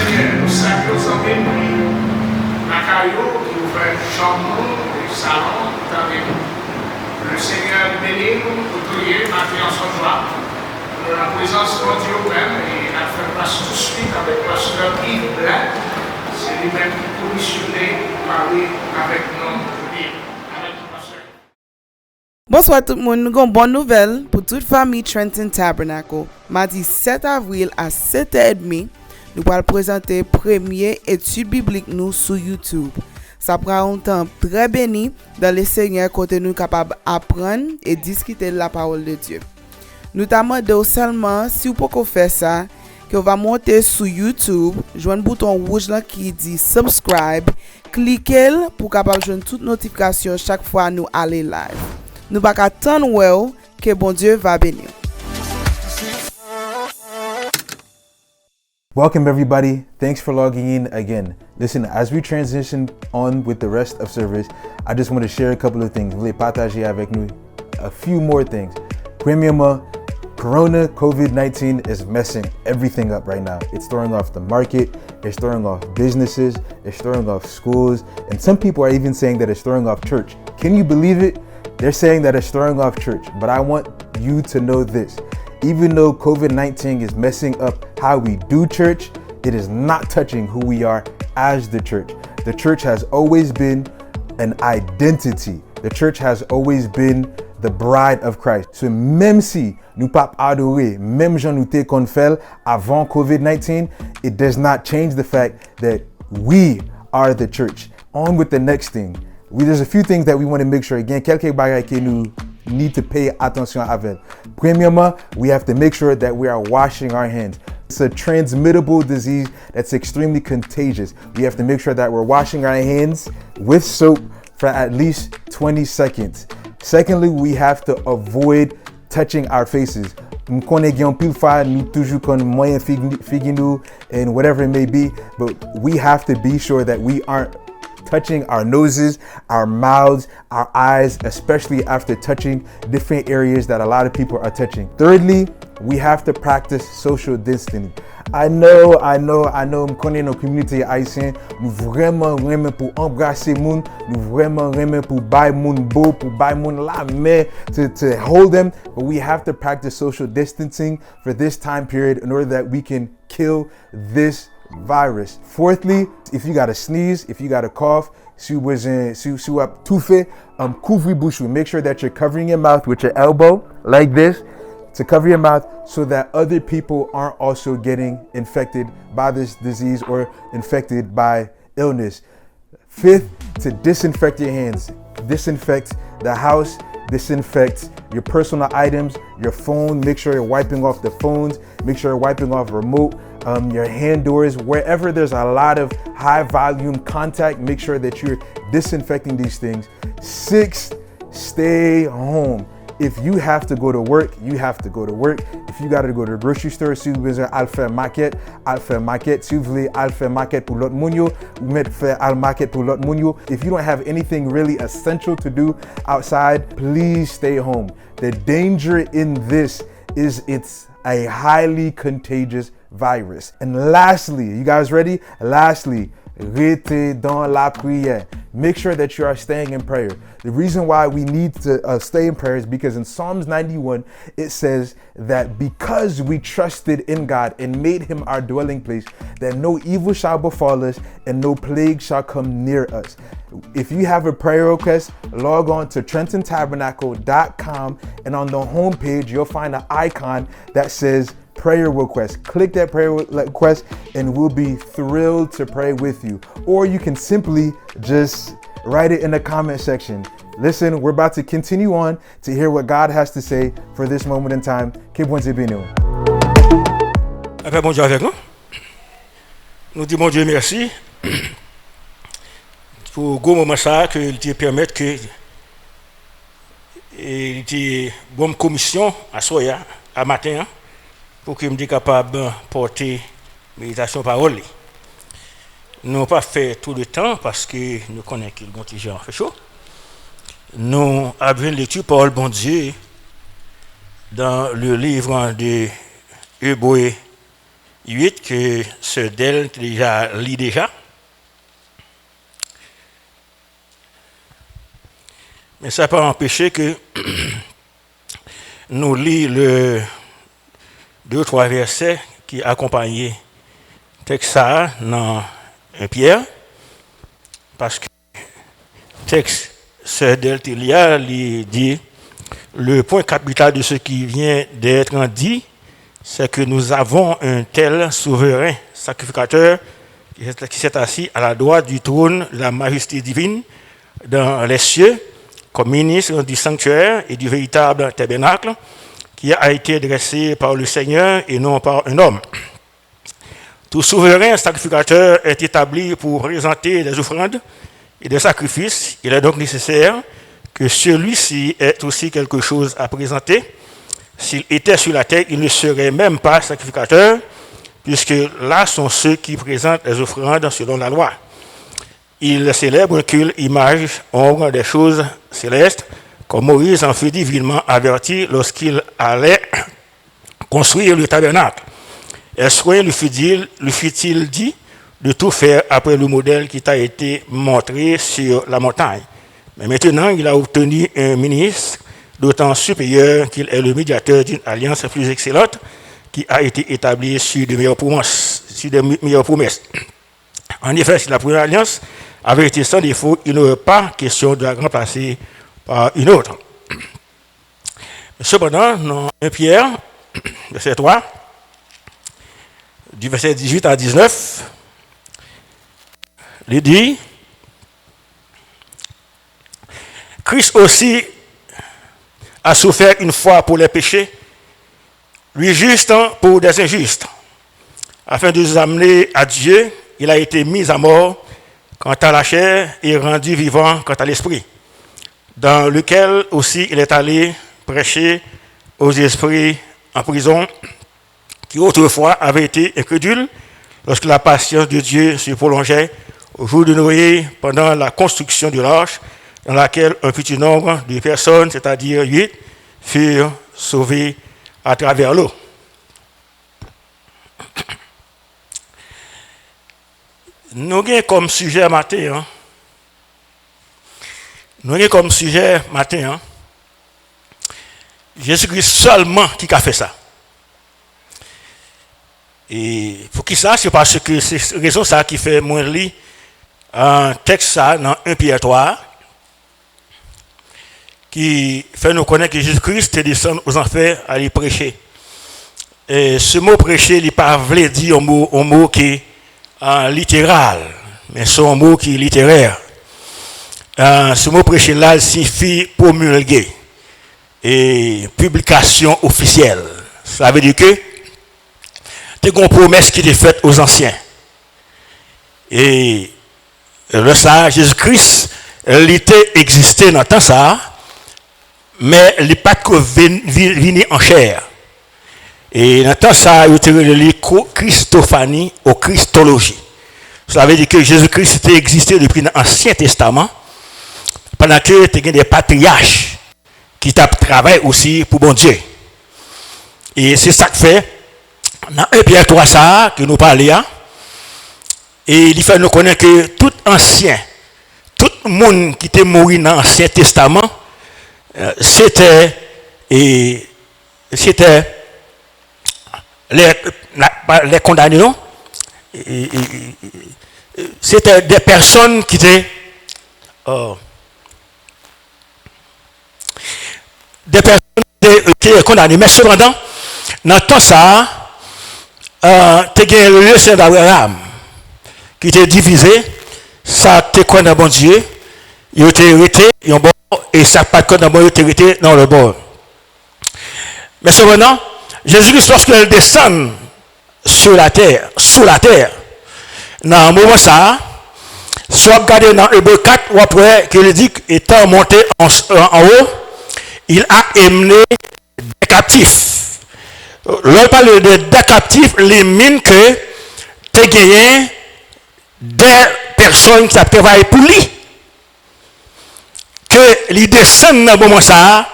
Seigneur, nous saluons en béni, Macario qui ouvre chambre, le salon, le Seigneur bénit nous pour prier, maintenant en son joie, dans la présence de Dieu même, et il a fait place tout de suite avec le pasteur Yves Blanc, c'est lui-même qui commissionné parler avec nous. Bonsoir tout le monde, nous avons une bonne nouvelle pour toute famille Trenton Tabernacle. Mardi 7 avril à 7h30, nous allons présenter première étude biblique nous sur YouTube. Ça prend un temps très béni dans le Seigneur côté nous capables d'apprendre et discuter la parole de Dieu. Nous demandons seulement, si vous pouvez faire ça, que vous va monter sur YouTube, jouer un bouton rouge là qui dit subscribe, cliquez pour capable joindre toute notification chaque fois nous aller live. Nous pas attendre que bon Dieu va bénir. Welcome everybody. Thanks for logging in again. Listen, as we transition on with the rest of service, I just want to share a couple of things. Je voulais partager avec nous a few more things. Premièrement, Corona COVID-19 is messing everything up right now. It's throwing off the market, it's throwing off businesses, it's throwing off schools, and some people are even saying that it's throwing off church. Can you believe it? They're saying that it's throwing off church, but I want you to know this. Even though COVID-19 is messing up how we do church, it is not touching who we are as the church. The church has always been an identity. The church has always been the bride of Christ. So même si nous pas adorer, même gens nous te kon fait avant COVID-19, it does not change the fact that we are the church. On with the next thing. There's a few things that we want to make sure. Again, quelques bagages que nous need to pay attention avec. Premièrement, we have to make sure that we are washing our hands. It's a transmittable disease that's extremely contagious. We have to make sure that we're washing our hands with soap for at least 20 seconds. Secondly, we have to avoid touching our faces. Nous connaissons pile fois, nous toujours con moyen figi nous and whatever it may be, but we have to be sure that we aren't touching our noses, our mouths, our eyes, especially after touching different areas that a lot of people are touching. Thirdly, we have to practice social distancing. I know, m'konne nos communauté haïtienne, nous vraiment remen pour embrasser moun, nous vraiment remen pour bay moun beau, pour bay moun la main, to hold them, but we have to practice social distancing for this time period in order that we can kill this virus. Fourthly, if you got to sneeze, if you got to cough, si vous avez touffé, couvre bouche. Make sure that you're covering your mouth with your elbow like this to cover your mouth so that other people aren't also getting infected by this disease or infected by illness. Fifth, to disinfect your hands. Disinfect the house, disinfect your personal items, your phone. Make sure you're wiping off the phones. Make sure you're wiping off remote, your hand doors. Wherever there's a lot of high volume contact, make sure that you're disinfecting these things. Sixth, stay home. If you have to go to work, you have to go to work. If you got to go to the grocery store, si vous besoin al faire market, al faire market. Si vous voulez al faire market pour l'autre moun yo, vous mettez faire al market pour l'autre moun yo. If you don't have anything really essential to do outside, please stay home. The danger in this is it's a highly contagious virus. And lastly, you guys ready? Lastly, restez dans la prière. Make sure that you are staying in prayer. The reason why we need to stay in prayer is because in Psalms 91, it says that because we trusted in God and made him our dwelling place, that no evil shall befall us and no plague shall come near us. If you have a prayer request, log on to TrentonTabernacle.com, and on the homepage, you'll find an icon that says prayer request. Click that prayer request and we'll be thrilled to pray with you. Or you can simply just write it in the comment section. Listen, we're about to continue on to hear what God has to say for this moment in time. Que bon Dieu bénisse. Après, bon Dieu avec nous. Nous disons, bon Dieu, merci pour le gros moment ça que il te permet que il te bonne commission à soya à matin pour que me soit capable de porter méditation parole. Nous n'avons pas fait tout le temps parce que nous connaissons que le contingent fait chaud. Nous avons une lecture parole bon Dieu dans le livre de Hébreux 8 que ce Del déjà lit déjà. Mais ça n'a pas empêché que nous lisons le 2 ou 3 versets qui accompagnaient le texte dans 1 Pierre. Parce que le texte, ce Deltilia, il dit le point capital de ce qui vient d'être dit, c'est que nous avons un tel souverain sacrificateur qui s'est assis à la droite du trône de la majesté divine dans les cieux, comme ministre du sanctuaire et du véritable tabernacle, qui a été dressé par le Seigneur et non par un homme. Tout souverain sacrificateur est établi pour présenter des offrandes et des sacrifices. Il est donc nécessaire que celui-ci ait aussi quelque chose à présenter. S'il était sur la terre, il ne serait même pas sacrificateur, puisque là sont ceux qui présentent les offrandes selon la loi. Il célèbre un culte, image, ombre des choses célestes, comme Moïse en fut divinement averti lorsqu'il allait construire le tabernacle. Est-ce lui fut-il dit de tout faire après le modèle qui t'a été montré sur la montagne? Mais maintenant, il a obtenu un ministre d'autant supérieur qu'il est le médiateur d'une alliance plus excellente qui a été établie sur de meilleures promesses. En effet, si la première alliance avait été sans défaut, il n'aurait pas question de la remplacer par une autre. Cependant, dans 1 Pierre, verset 3, du verset 18 à 19, il dit, Christ aussi a souffert une fois pour les péchés, lui juste pour des injustes, afin de nous amener à Dieu. Il a été mis à mort quant à la chair et rendu vivant quant à l'esprit, dans lequel aussi il est allé prêcher aux esprits en prison qui autrefois avaient été incrédules lorsque la patience de Dieu se prolongeait au jour de Noé pendant la construction de l'arche, dans laquelle un petit nombre de personnes, c'est-à-dire 8, furent sauvées à travers l'eau. Nous avons comme sujet matin, Jésus-Christ seulement qui a fait ça. Et pour qui ça? C'est parce que c'est raison ça qui fait moi lire un texte ça dans 1 Pierre 3 qui fait nous connaître que Jésus-Christ est descendu aux enfers à aller prêcher. Et ce mot prêcher, il n'est pas voulu dire un mot qui est littéral, mais c'est un mot qui est littéraire. Ce mot prêcher là signifie promulguer et publication officielle. Ça veut dire que c'est une promesse qui était faite aux anciens. Et le ça, Jésus-Christ, il était existé dans le temps ça, mais il n'est pas que venu en chair. Et dans le temps ça, il était relié Christophanie ou Christologie. Ça veut dire que Jésus-Christ était existé depuis l'Ancien Testament, pendant que il y a des patriarches qui travaillent aussi pour bon Dieu. Et c'est ça que fait, dans 1 Pierre 3 ça, que nous parlons, et il fait nous connaître que tout ancien, tout le monde qui était mort dans l'Ancien Testament, c'était les condamnés, non? C'était des personnes qui étaient condamnées. Mais cependant, dans tout ça, tu as le sein d'Abraham qui était divisé, ça te connaît dans bon Dieu, il était hérité, et ça pas de bon Dieu, hérité dans le bord. Mais cependant, Jésus-Christ, lorsqu'il descend sur la terre, sous la terre, dans un moment ça, soit regardé dans Hébreux 4, ou après qu'il dit étant monté en haut, il a amené des captifs. L'on parle de des captifs, les mines que tu gagné des personnes qui travaillent pour lui. Que les descendent dans le moment ça,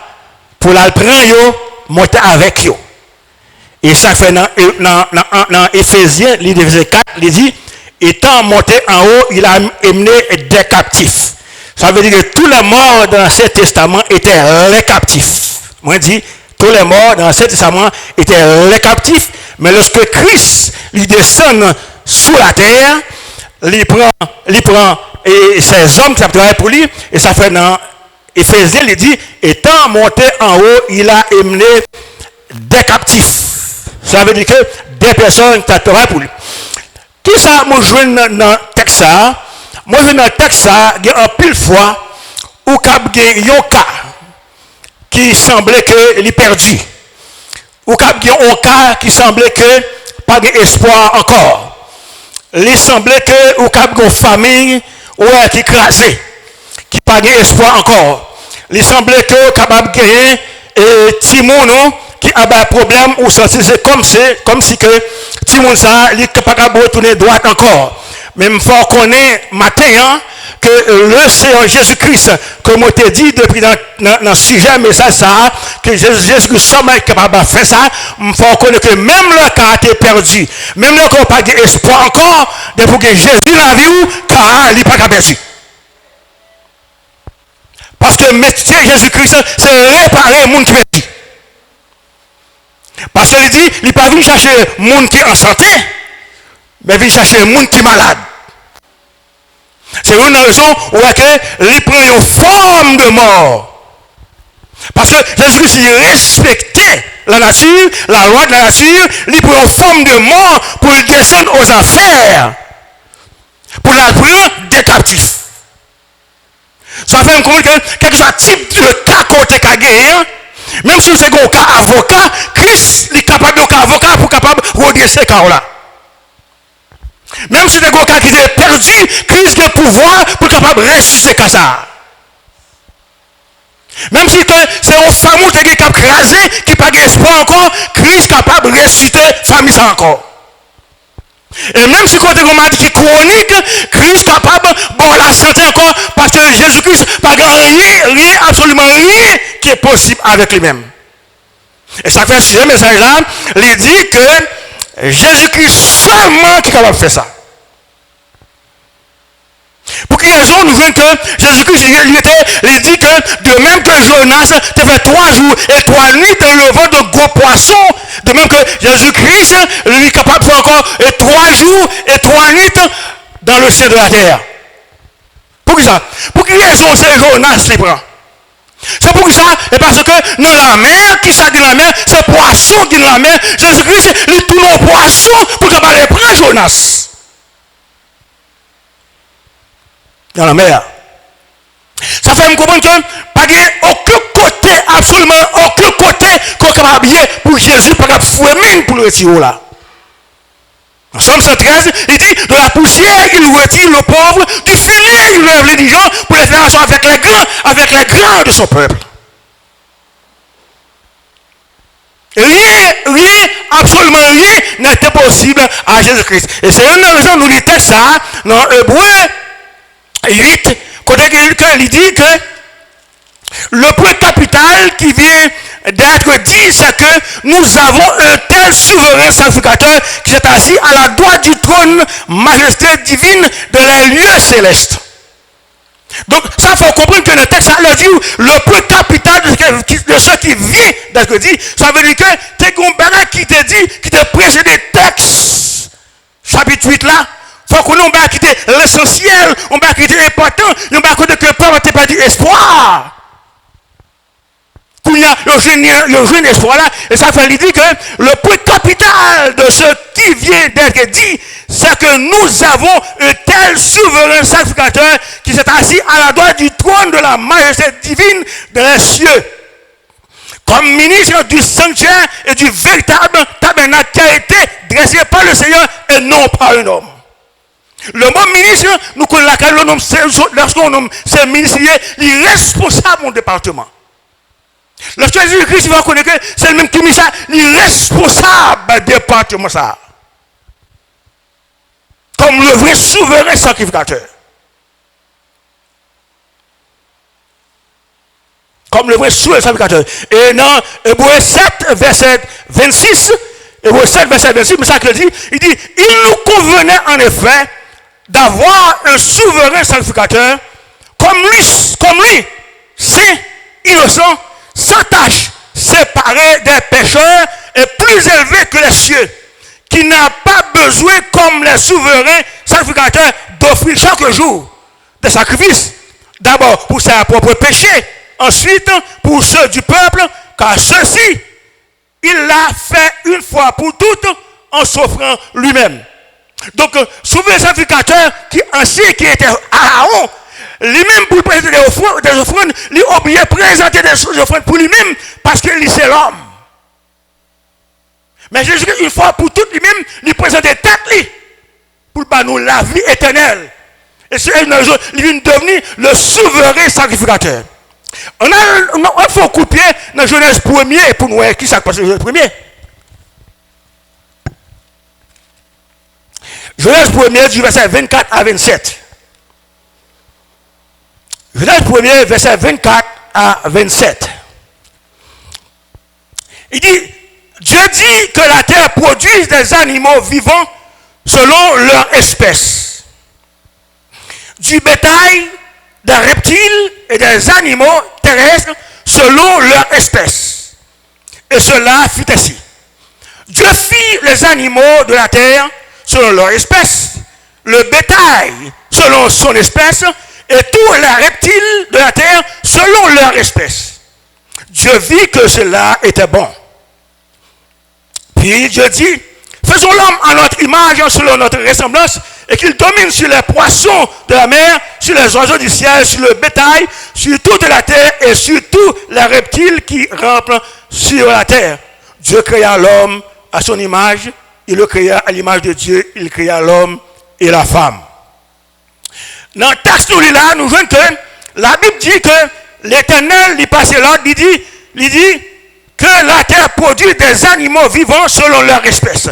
pour la prendre, monter avec eux. Et ça fait dans Éphésiens, verset 4, il dit, étant monté en haut, il a emmené des captifs. Ça veut dire que tous les morts dans l'Ancien Testament étaient les captifs. Moi, je dis, tous les morts dans l'Ancien Testament étaient les captifs, mais lorsque Christ lui descend sous la terre, il prend et ces hommes qui travaillent pour lui, et ça fait dans Éphésiens, il dit, étant monté en haut, il a emmené des captifs. Ça veut dire que des personnes qui travaillent pour lui. Tout ça, moi, je viens dans le texte. Moi, je viens dans le texte, il y a un pile fois où il y a un cas qui semblait qu'il est perdu. Ou il y a un cas qui semblait que pas d'espoir encore. Il semblait que ou il y a une famille qui est écrasée, qui n'a pas d'espoir encore. Il semblait que capable de gagner Timon qui a un problème ou sentir c'est comme si que Timon ça il est capable de retourner droit encore. Même faut connaître matin que le Seigneur Jésus-Christ, comme on t'a dit depuis dans le sujet, mais ça, que Jésus-Christ seulement est capable de faire ça, il faut connaître que même le cas a été perdu, même le cas n'a pas d'espoir encore, pour que Jésus la vie, car il n'est pas perdu. Parce que le métier de Jésus-Christ, c'est réparer le monde qui est perdu. Parce qu'il dit, il n'est pas venu chercher le monde qui est en santé, mais il vient chercher le monde qui est malade. C'est une raison où il prend une forme de mort. Parce que Jésus-Christ respectait la nature, la loi de la nature, il prend une forme de mort pour descendre aux enfers, pour la prendre des captifs. Ça fait comprendre que quel que soit le type de cas côté qu'a gagné, même si c'est un cas avocat, Christ est capable de cas avocat pour capable de redresser ce cas-là. Même si c'est un cas qui est perdu, Christ a le pouvoir pour capable de ressusciter ce cas. Même si c'est une famille qui est crasée, qui n'a pas d'espoir encore, Christ est capable de ressusciter la famille ça encore. Et même si côté on m'a dit qui est chronique, Christ est capable de la santé encore parce que Jésus-Christ n'a pas rien, absolument rien qui est possible avec lui-même. Et ça fait ce message-là, il dit que Jésus-Christ seulement qui est capable de faire ça. Pour quelle raison nous voyons que Jésus-Christ il dit que de même que Jonas te fait 3 jours et 3 nuits dans le ventre de gros poissons, de même que Jésus-Christ lui est capable de faire encore 3 jours et 3 nuits dans le ciel de la terre. Pour ça? Pour quelle raison c'est Jonas qui prend? C'est pour ça, et parce que dans la mer, qui ça dit la mer, c'est poisson qui est dans la mer. Jésus-Christ il tourne au poisson pour capable de prendre Jonas. Dans la mer. Ça fait me comprendre que pas aucun côté, absolument aucun côté qu'on est capable pour Jésus, pas capable de fouer pour le retirer là. En Somme 113, il dit de la poussière, il retire le pauvre, du fumier, il lève les gens pour les faire ensemble avec les grands de son peuple. Rien, absolument rien n'était possible à Jésus-Christ. Et c'est une raison nous lisons ça dans Hébreu 8, côté il dit que le point capital qui vient d'être dit, c'est que nous avons un tel souverain sacrificateur qui s'est assis à la droite du trône, majesté divine de les lieux célestes. Donc, ça, il faut comprendre que le texte a dit le point capital de ce qui vient d'être dit. Ça veut dire que t'es un qui te dit, qui te précède des textes, chapitre 8 là. Il faut qu'on ait quitté l'essentiel, on va quitter l'important, on va quitter que le peuple n'a pas dit espoir. Il y a le jeune espoir là, et ça fait dire que le point capital de ce qui vient d'être dit, c'est que nous avons un tel souverain sacrificateur qui s'est assis à la droite du trône de la majesté divine de les cieux. Comme ministre du sanctuaire et du véritable tabernacle qui a été dressé par le Seigneur et non par un homme. Le mot ministre, nous connaissons le nom, lorsqu'on nomme ce ministre, il est responsable du département. Lorsque Jésus-Christ va connaître que c'est le même qui ministre, il est responsable du département. Ça. Comme le vrai souverain sacrificateur. Comme le vrai souverain sacrificateur. Et dans Hébreu 7, verset 26, Hébreux 7, verset 26, mais ça qu'il dit, il dit, il nous convenait en effet d'avoir un souverain sacrificateur comme lui, saint, innocent, sans tache, séparé des pécheurs et plus élevé que les cieux, qui n'a pas besoin, comme les souverains sacrificateurs, d'offrir chaque jour des sacrifices. D'abord pour ses propres péchés, ensuite pour ceux du peuple, car ceux-ci, il l'a fait une fois pour toutes en s'offrant lui-même. Donc, souverain sacrificateur qui ancien qui était Aaron, lui-même pour présenter des offrandes, il obligé de présenter des offrandes pour lui-même parce qu'il c'est l'homme. Mais Jésus, une fois pour toutes, lui-même, lui présente des têtes pour nous la vie éternelle. Et c'est il vient devenir le souverain sacrificateur. On a un faux coup de pied dans Genèse 1er pour nous. Qui ça passe dans Genèse 1er? Genèse 1er du verset 24 à 27. Genèse 1er, verset 24 à 27. Il dit, Dieu dit que la terre produise des animaux vivants selon leur espèce, du bétail, des reptiles et des animaux terrestres selon leur espèce. Et cela fut ainsi. Dieu fit les animaux de la terre selon leur espèce, le bétail selon son espèce, et tous les reptiles de la terre selon leur espèce. Dieu vit que cela était bon. Puis Dieu dit, faisons l'homme à notre image, selon notre ressemblance, et qu'il domine sur les poissons de la mer, sur les oiseaux du ciel, sur le bétail, sur toute la terre et sur tous les reptiles qui rampent sur la terre. Dieu créa l'homme à son image, il le créa à l'image de Dieu, il créa l'homme et la femme. Dans le texte là, nous voyons que la Bible dit que l'Éternel, il passe l'ordre, il dit que la terre produit des animaux vivants selon leur espèce.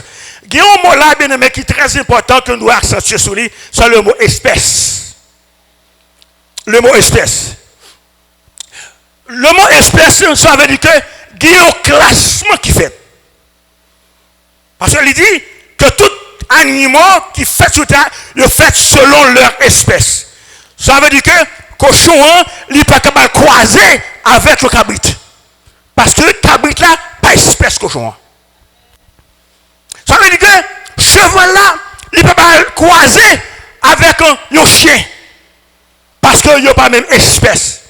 Il y a un mot là, bien aimé, qui est très important que nous accentuons sur lui, c'est le mot espèce. Le mot espèce. Le mot espèce, ça veut dire qu'il y a un classement qui fait. Parce qu'il dit que tout animal qui fait sur terre, le fait selon leur espèce. Ça veut dire que cochon, il n'est pas capable de croiser avec le cabrit. Parce que le cabrit là, pas espèce cochon. Ça veut dire que cheval là, il ne peut pas croiser avec un chien. Parce qu'il n'y a pas même espèce.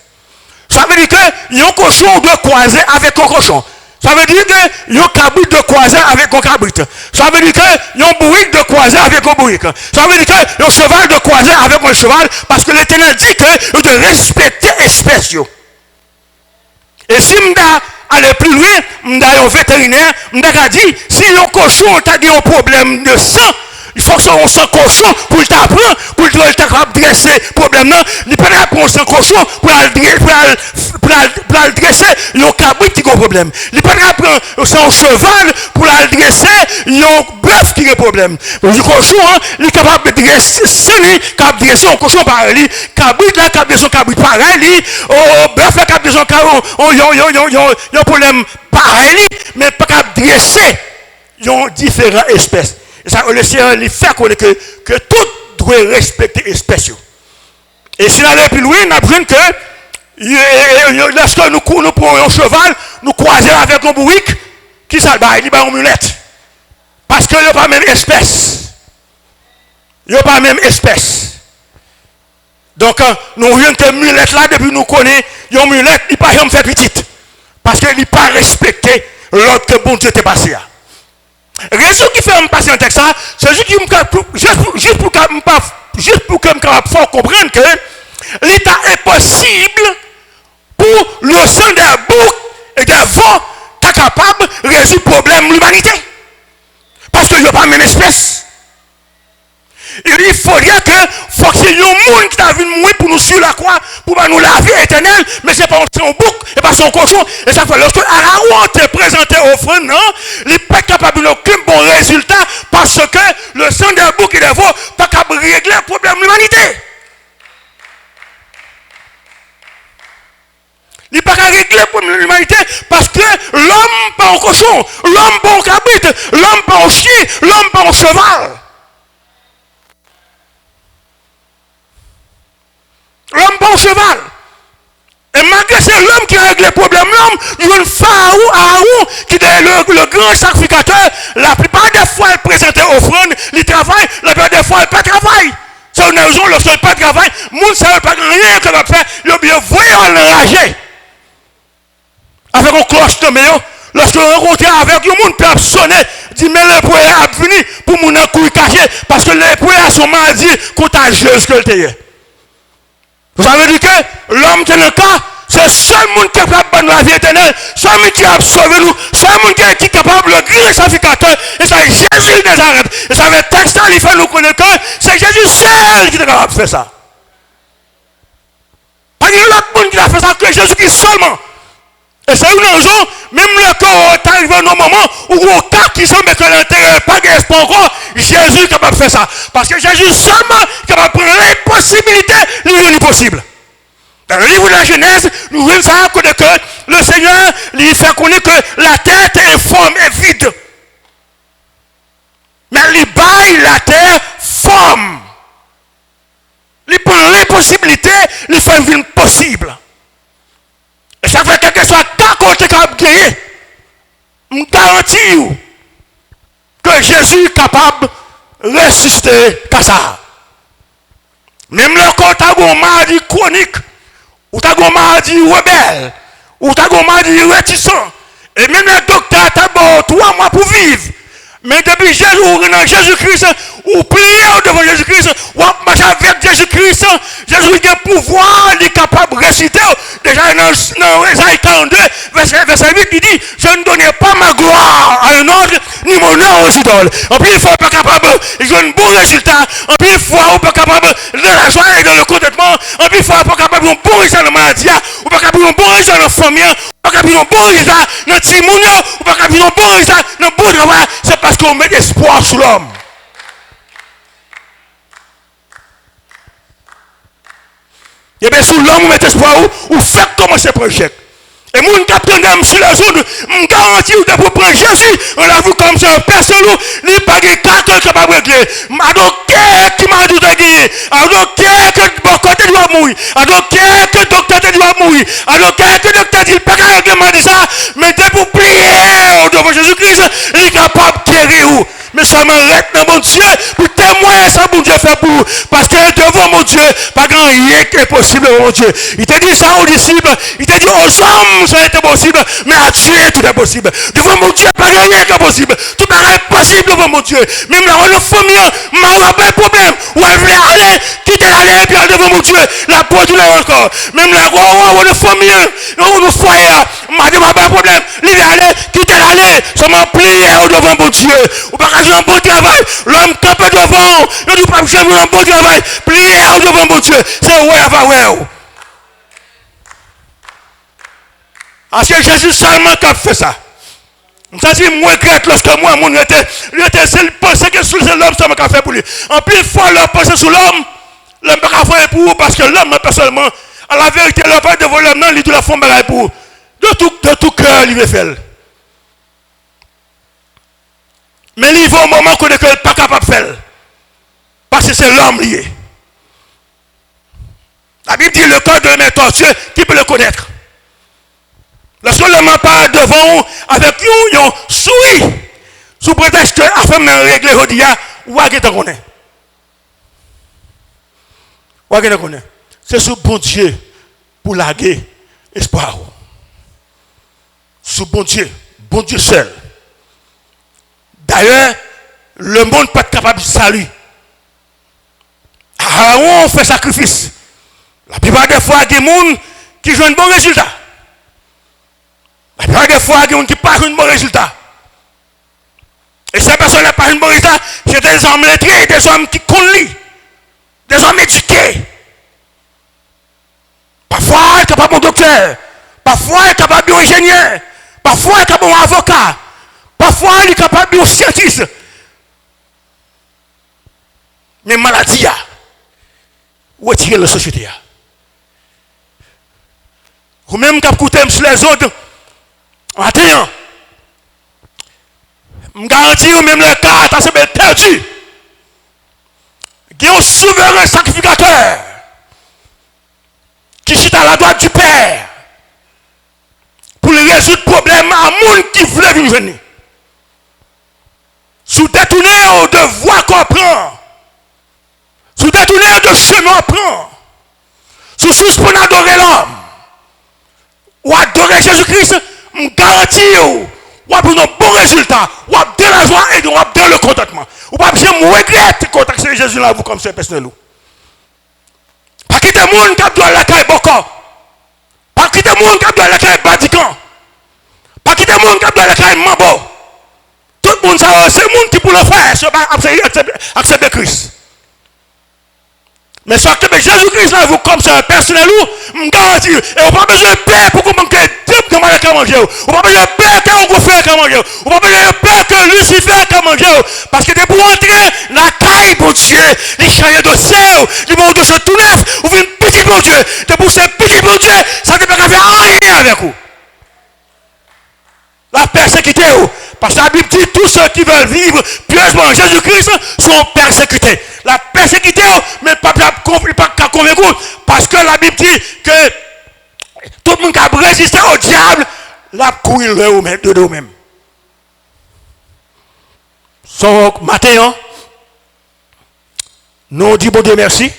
Ça veut dire que un cochon doit croiser avec un cochon. Ça veut dire que y a un cabrit de croiser avec un cabrit. Ça veut dire que y a un bourrique de croiser avec un bourrique. Ça veut dire que y a un cheval de croiser avec un cheval. Parce que l'Éternel dit que vous devez respecter l'espèce. Et si je aller plus loin, je suis un vétérinaire, je dit, si un cochon a un problème de sang, il faut que son sang cochon pour t'apprendre, pour te dresser le problème. Il ne peut pas prendre son cochon pour le dresser, il y a un cabrit qui a un problème. Il ne peut pas prendre son cheval pour le dresser, il y a un bœuf qui a un problème. Le cochon, il est capable de dresser, capable de dresser un cochon pareil. Cabrit là, capable de son cabrit pareil. Au bœuf là, capable de son cabrit, il y a un problème pareil, mais pas capable de dresser. Il y a différentes espèces. Et ça, le Seigneur, il fait que tout doit respecter l'espèce. Et si on allait plus loin, on a besoin que, lorsque nous prenons un cheval, nous croisons avec un bourrique, qui ça va, il va une mulette. Parce qu'il n'y a pas même espèce. Il n'y a pas même espèce. Donc, nous voyons que mulette là, depuis nous connaissons, il y a une mulette, il ne peut pas faire petite. Parce qu'il n'a pas respecté l'ordre que bon Dieu t'est passé. Raison qui fait me passer un texte, c'est juste pour que je puisse comprendre que l'état est possible pour le sang des boucs et des veaux qui est capable de résoudre le problème de l'humanité. Parce qu'il n'y a pas même espèce. Il faudrait que y ait un monde qui a vu mourir pour nous sur la croix, pour nous la vie éternelle, mais ce n'est pas son bouc et pas son cochon. Et ça fait lorsque Aaron te présenté offrande, non, il n'est pas capable d'aucun bon résultat parce que le sang des boucs et des veaux n'est pas capable de régler le problème de l'humanité. Il n'est pas capable de régler régler le problème de l'humanité parce que l'homme pas un cochon, l'homme pas un cabrit, l'homme pas un chien, l'homme pas un cheval. L'homme pas un cheval. Et malgré c'est l'homme qui règle le problème, l'homme, il y a une pharaon, Aaron, qui est le grand sacrificateur. La plupart des fois, il présente offrande, il travaille, la plupart des fois, il pas travaille. C'est une raison, lorsqu'il n'a pas de travail, le monde ne sait pas rien qu'il va faire, il a bien voyé l'enrager. Avec un cloche de meilleur, lorsqu'il rencontre avec le monde, peut sonner, dit, mais les poètes a venu pour mon couille caché, parce que les poètes sont maladies contagieuses que le est. Vous avez dit que l'homme qui est le cas, c'est le seul monde qui est capable de la vie éternelle, seul monde qui a sauvé nous, seul monde qui est capable de grand sacrificateur, et c'est Jésus de Nazareth. Et ça veut texte, il fait nous connaître que c'est Jésus seul qui est capable de faire ça. Pas qu'il y a l'autre monde qui a fait ça que Jésus-Christ seulement. Et c'est une raison, même le corps est arrivé à un moment où au cas qui semble que l'intérêt pas d'espoir encore, Jésus est capable de faire ça. Parce que Jésus seulement est capable de prendre l'impossibilité, l'impossible. Dans le livre de la Genèse, nous voyons ça que le Seigneur lui fait connaître que la terre est informe et vide. Mais il baille la terre forme. Il prend l'impossibilité, il fait une vie possible. Et ça fait quelque soit d'accord que tu as gagné. Je garantis que Jésus est capable de ressusciter comme ça. Même le corps tu as une maladie chronique, ou tu as une maladie rebelle, ou tu as une maladie réticent, et même le docteur t'a bon 3 mois pour vivre. Mais depuis Jésus-Christ, ou prier devant Jésus-Christ, ou marcher avec Jésus-Christ, Jésus a le pouvoir, il est capable de réciter. Déjà dans Ésaïe 42, verset 8, il dit, je ne donnais pas ma gloire à un autre, ni mon nom aux idoles. En plus, il faut pas capable de jouer un bon résultat. En plus, il faut pas capable de la joie et de le contentement. En plus, il faut pas capable de un bon résultat dans la maladie, ou pas capable de un bon résultat dans la famille, ou pas capable de un bon résultat dans le timounio, ou pas capable de un bon résultat dans le bon travail. C'est parce qu'on met espoir sur l'homme. Et bien, sous l'homme, on met espoir ou fait commencer le projet. Et mon capitaine d'âme sur la zone, je garantis de vous prendre Jésus, on l'a vu comme ça, personne il n'y a pas de cas capable de régler. Alors, qui m'a dit de gagner? Alors, que le bon côté doit mourir? Alors, que le docteur doit mourir? Alors, que le docteur dit pas qu'à régler ça, mais de vous prier devant Jésus-Christ, il est capable de guérir. Mais ça m'arrête dans mon Dieu pour témoigner ça, mon Dieu fait pour vous. Parce que devant mon Dieu, pas grand rien qui est possible devant mon Dieu. Il te dit ça aux disciples, il te dit aux hommes, ça est possible, mais à Dieu, tout est possible. Devant mon Dieu, pas rien qui est possible. Tout est possible devant mon Dieu. Même là, on a famille, m'a pas de problème. Ou elle voulait aller, quitter l'aller, et puis aller devant mon Dieu. La porte là encore. Même là, on a famille, on a foyer, m'a dit, pas de problème. Il va aller, quitter l'aller, ça m'a plié devant mon Dieu. Ou pas un bon travail, l'homme campé devant, il ne dit pas que un bon travail, plié devant mon Dieu, c'est ouais, ouais. Parce que Jésus seulement qui a fait ça. Ça dit, moi, regrette lorsque moi, mon était, c'est pensé que c'est l'homme seulement qui a fait pour lui. En plus, il faut leur penser sur l'homme, l'homme n'a pas fait pour vous, parce que l'homme, personnellement, à la vérité, l'homme pas devant l'homme, non, il doit la faire pour vous. De tout cœur, il veut faire. Mais il va au moment qu'on n'est pas capable de faire. Parce que c'est l'homme lié. La Bible dit le cœur de l'homme est tortueux, qui peut le connaître? Lorsque l'homme part devant avec nous, ils ont souri. Sous prétexte afin de régler le dia, ou à qui te connaît? Ou à qui te connaît? C'est sous bon Dieu pour laguer espoir. Sous bon Dieu seul. D'ailleurs, le monde n'est pas capable de saluer. On fait sacrifice. La plupart des fois, il y a des gens qui jouent un bon résultat. La plupart des fois, il y a des gens qui n'ont pas un bon résultat. Et ces personnes n'ont pas un bon résultat, c'est des hommes lettrés, des hommes qui connaissent, des hommes éduqués. Parfois, ils sont capables de docteur. Parfois, ils sont capables d'ingénieur. Parfois, ils sont capables d'avocat. Parfois, il est capable de scientiste. Mais maladie, retirer la société. ou même qui écouté sur les autres, matin, je garantis ou même le cas, ça s'est perdu. Il y a un souverain sacrificateur qui chute à la droite du Père pour résoudre le problème à monde qui voulait venir. Sous détourner de voie qu'on prend, sous détourner de chemin qu'on prend, sous suspendre adorer l'homme, ou adorer Jésus-Christ, je garantis ou avoir un bon résultat, ou avoir de la joie et ou avoir de le contentement. Ou pas besoin de regretter de contacter Jésus là vous comme ce personnel. Pas quitter le monde qui doit la caille Boko. Pas quitter le monde qui doit la caille Badikan. Pas quitter le monde qui doit la caille Mambo. Tout le monde, c'est le monde qui peut le faire, c'est accepter Christ. Mais si accepter Jésus-Christ là, vous comme ça, personnel, je garantis, et on n'a pas besoin de paix pour qu'on manque de comment il a mangé. On n'a pas besoin de paix qu'on vous fait qu'à manger. On n'a pas besoin de paix que Lucifer qu'à manger. Parce que pour entrer dans la caille pour Dieu, les changer de sel, les mots de ce tout neuf, ou une petite pour Dieu. De pour ce petit pour Dieu, ça ne peut pas faire rien avec vous. La persécuté, parce que la Bible dit tous ceux qui veulent vivre pieusement Jésus-Christ sont persécutés. La persécuté, mais pas convaincu, parce que la Bible dit que tout le monde qui a résisté au diable, l'a courir de eux-mêmes. Donc, matin, nous disons bon Dieu merci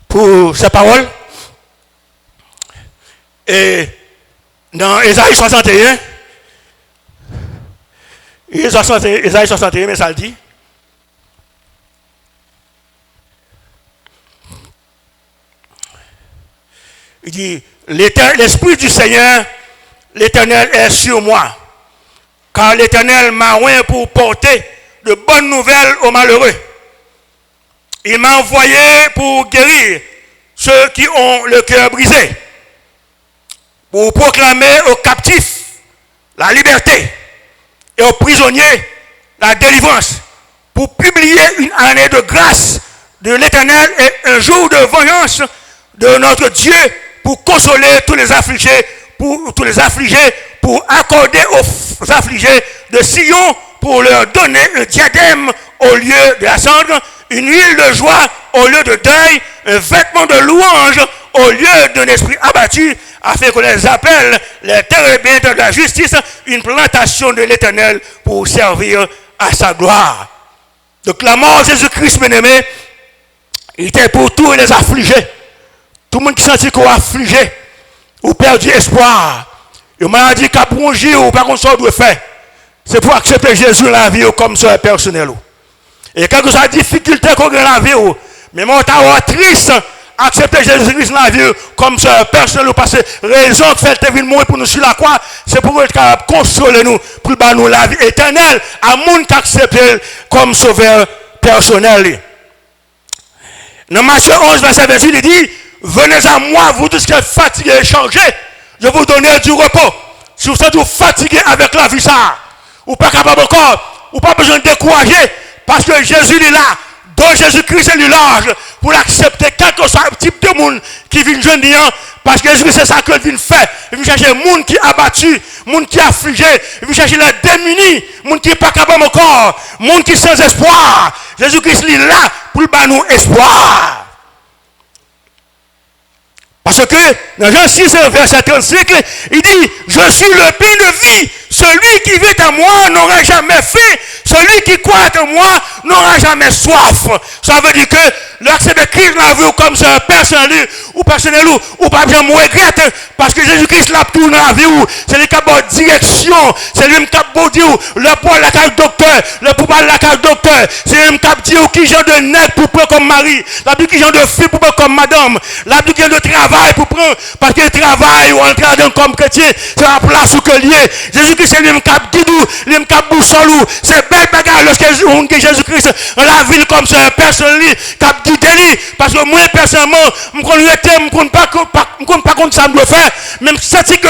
pour ces paroles. Et dans Ésaïe 61, mais ça le dit. Il dit, l'Esprit du Seigneur, l'Éternel est sur moi. Car l'Éternel m'a oint pour porter de bonnes nouvelles aux malheureux. Il m'a envoyé pour guérir ceux qui ont le cœur brisé. Pour proclamer aux captifs la liberté et aux prisonniers la délivrance. Pour publier une année de grâce de l'Éternel et un jour de vengeance de notre Dieu, pour consoler tous les affligés, pour accorder aux affligés de Sion, pour leur donner un diadème au lieu de la cendre, une huile de joie au lieu de deuil, un vêtement de louange au lieu d'un esprit abattu, afin qu'on les appelle les térébintes de la justice, une plantation de l'Éternel pour servir à sa gloire. Donc la mort de Jésus-Christ, bien-aimé, était pour tous les affligés. Tout le monde qui sentit qu'on est affligé, ou perdu espoir, et on m'a dit qu'à plonger ou par contre ça doit faire, c'est pour accepter Jésus dans la vie comme ça personnel. Et quand vous avez des difficultés qu'on a dans la vie, mais moi je suis triste, accepter Jésus-Christ dans la vie comme ça personnel, parce que raison que fait venir mourir pour nous sur la croix, c'est pour être capable de consoler nous, pour nous la vie éternelle, à monde qui accepte comme sauveur personnel. Dans Matthieu 11, verset 28, il dit, venez à moi, vous tous qui êtes fatigués et chargés, je vous donnerai du repos. Si vous êtes fatigués avec la vie, ça, ou pas capable encore, ou pas besoin de décourager, parce que Jésus est là, donc Jésus-Christ est large, pour l'accepter, quel que soit le type de monde qui vient jeune, parce que Jésus c'est ça qu'il vient faire. Il vient chercher le monde qui est abattu, le monde qui est affligé, il vient chercher les démunis, le monde qui n'est pas capable encore, le monde qui est sans espoir. Jésus-Christ est là pour nous espoir. Parce que dans Jean 6, verset 35, il dit, je suis le pain de vie. Celui qui vit en moi n'aura jamais faim. Celui qui croit en moi n'aura jamais soif. Ça veut dire que l'accès de Christ dans la vie comme ça, personnel ou pas bien regretter. Parce que Jésus-Christ l'a tout dans la vie. C'est lui qui a bonne direction. C'est lui qui a beau dire, le poids la carte docteur. Le pouvoir la carte docteur. C'est lui qui a dit qui genre de net pour prendre comme mari. La vie qui genre de fille pour prendre comme madame. La vie qui genre de travail pour prendre Parce que le travail ou entrer dans comme chrétien, c'est la place où que lié. Jésus-Christ, c'est lui-même qui a guidé, lui-même qui a boussole. C'est belle bagarre lorsque Jésus-Christ, dans la ville comme ça, personne qui a guidé. Parce que moi, personnellement, je ne connais pas contre ça, je dois faire. Même si c'est que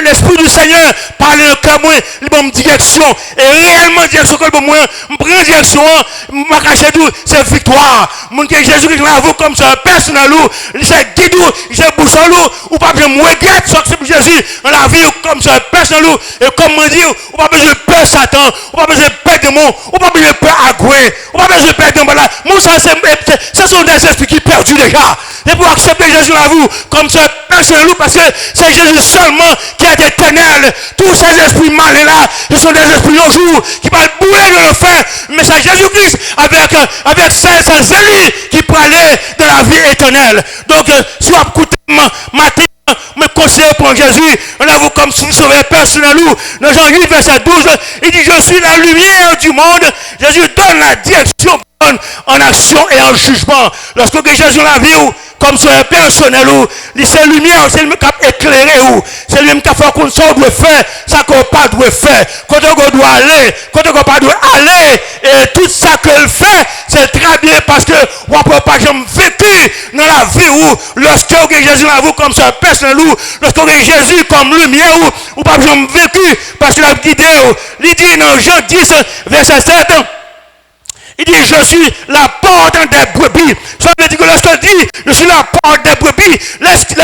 l'Esprit du Seigneur parle dans le cœur, moi, il me direction. Et réellement, direction que moi, je prends direction, je cache tout, c'est victoire. Mon que Jésus-Christ là vous comme ça, personnel, c'est guide, c'est boussole, ou pas besoin de regretter ce que c'est Jésus dans la vie comme ça, personnel, et comme on dit, ou pas besoin de peur Satan, ou pas besoin de peur démon, ou pas besoin de peur agoué, ou pas besoin de peur démon. Moi, ça, ce sont des esprits qui perdus déjà. Et pour accepter Jésus à vous comme ça, personnel, parce que c'est Jésus seulement qui est éternel. Tous ces esprits malins là, ce sont des esprits au jour qui parlent bouler de l'enfer, mais c'est Jésus-Christ avec ses élus qui peut aller dans la vie éternelle. Donc, si vous écoutez matin, me conseille pour Jésus, on a vous comme sauveur personnel. Dans Jean 8, verset 12, il dit, je suis la lumière du monde. Jésus donne la direction en action et en jugement. Lorsque Jésus l'a vu comme sauveur personnel, c'est lumière, c'est lui qui a éclairé, c'est lui qui a fait qu'on doit faire, ça qu'on pas doit faire, quand on doit aller, quand on pas doit aller, et tout ça qu'il fait, c'est très bien parce que on ne peut pas jamais vécu dans la vie où lorsque Jésus l'a vu comme sauveur personnel, lorsque Jésus comme lumière, ou pas jamais vécu parce qu'il a guidé, il dit dans Jean 10, verset 7, il dit, je suis la porte des brebis. Ça veut dire que lorsqu'il dit, je suis la porte des brebis,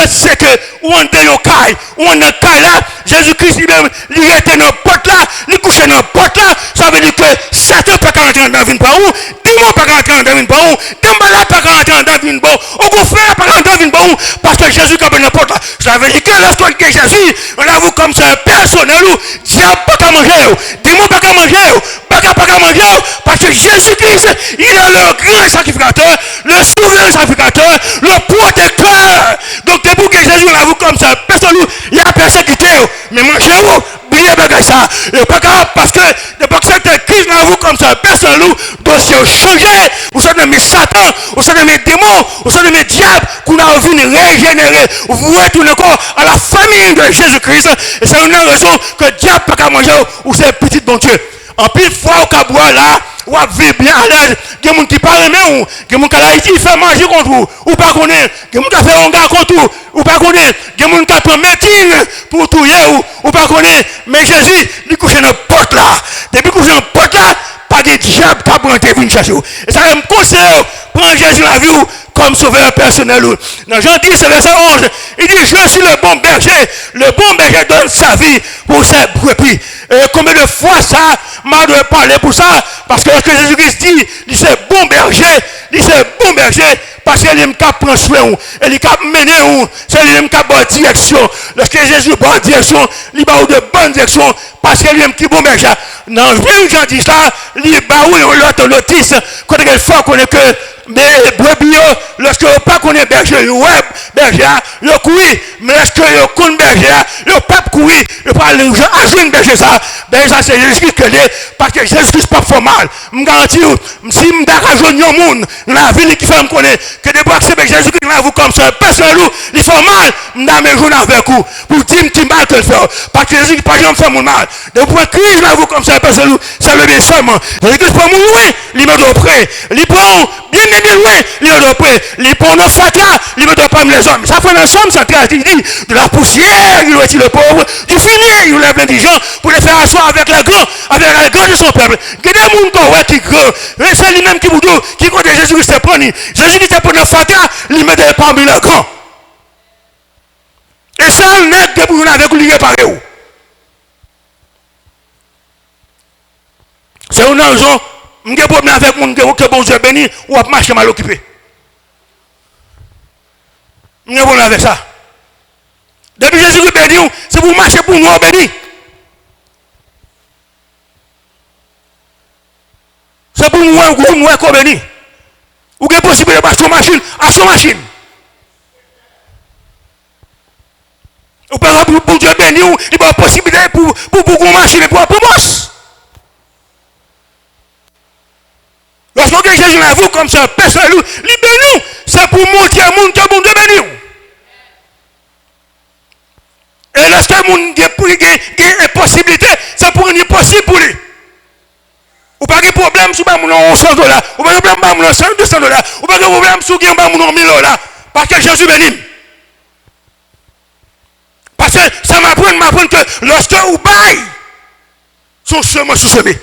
c'est que, où on est dans le caille, où on est dans le caille là, Jésus-Christ lui-même, il était dans la porte là, il couchait dans la porte là, ça veut dire que Satan ne peut pas rentrer dans une par où, démon ne peut pas rentrer dans une par où, Dembala ne peut pas rentrer dans une par où, au contraire, ne peut pas rentrer dans une par où, parce que Jésus est dans la porte là. Ça veut dire que lorsqu'on dit Jésus, on avoue comme ça, personnel, diable ne peut pas manger, démon ne peut pas manger, pas manger, parce que Jésus-Christ, il est le grand sacrificateur, le souverain sacrificateur, le protecteur. Donc, depuis que Jésus l'a vu comme ça, personne, il a persécuté, mais mangez-vous, bien de ça. Et pas grave, parce que depuis que cette crise l'a vu comme ça, personne, dossier changé, vous savez, mes Satan, vous savez, mes démons, vous savez, mes diables, qu'on a envie de régénérer, vous retournez encore à la famille de Jésus-Christ, et c'est une raison que le diable n'a pas manger, ou c'est petit bon Dieu. En pile fois au Cabois là, ou à vivre bien à l'aise, il y a des gens qui parlent même, il y a des gens qui Haïti fait manger contre vous, ou pas connaître, il y a des gens qui fait un gars contre vous, ou pas connaître, il y a des gens qui prennent médecine pour tout ou pas connaître, mais Jésus, il couche dans la porte là, depuis qu'il couche dans la porte là, pas de diable qui a venir chercher. Et ça me conseille, prendre Jésus la vie comme sauveur personnel. Dans Jean 10, verset 11, il dit, je suis le bon berger donne sa vie pour ses brebis. Et combien de fois ça m'a de parler pour ça? Parce que lorsque Jésus-Christ dit, il c'est bon berger, parce qu'il est capable de prendre soin, il est capable de mener, c'est lui qui a bonne direction. Lorsque Jésus a bonne direction, il a de bonne direction, parce qu'il est qui bon berger. Dans Jean 10 là, il a l'autre notice, quand il faut qu'on est que mais brebis, lorsque vous pas connaît berger, ouais, berger, le courir, mais lorsque vous connaissez berger, le pape courir, le pas ajouter berger ça, ben ça c'est Jésus qui est, parce que Jésus pas fait mal. Je garantis, si je rejoindre un monde dans la ville qui fait me connaître, que de accepter Jésus qui là vous comme ça, personne il fait mal, je vais jouer avec vous, pour dire que mal que le faire, parce que Jésus pas jamais fait mal. De pour crise là vous comme ça, personne ça le bien seulement. Jésus pas mon loin, il me doit près, il prend bien loin, il doit près, il prend nos fatras, il me doit pas les hommes. Ça fait l'ensemble, ça il dit, de la poussière, il retire le pauvre, du fumier, il lève l'indigent pour les faire asseoir avec les grands de son peuple. Il y a des gens qui grand, c'est lui-même qui vous dit, qui compte Jésus-Christ est pris. Jésus-Christ est pris dans fatras, il met parmi les grands. Et ça, le nègre de vous avec lui réparé. C'est une raison. Je n'ai pas de problème avec mon que bon Dieu béni ou à marcher mal occupé. Je n'ai pas de problème avec ça. Depuis Jésus qui béni, c'est pour marcher pour nous béni. C'est pour nous qu'on béni. Ou qu'il y a possibilité de passer à son machine. Ou par exemple, pour Dieu béni, il y a possibilité pour une machine et pour un boss. Lorsque Jésus l'a vu comme ça, personne, libère-nous. C'est pour montrer au monde que bon Dieu béni. lorsque le monde a une possibilité, c'est pour une possible pour lui. Ou pas de problème si vous avez $100, ou pas de problème si vous avez $200, ou pas de problème si vous avez $1,000, parce que Jésus bénit. Parce que ça m'apprend que lorsque vous baillez, son chemin sous semé.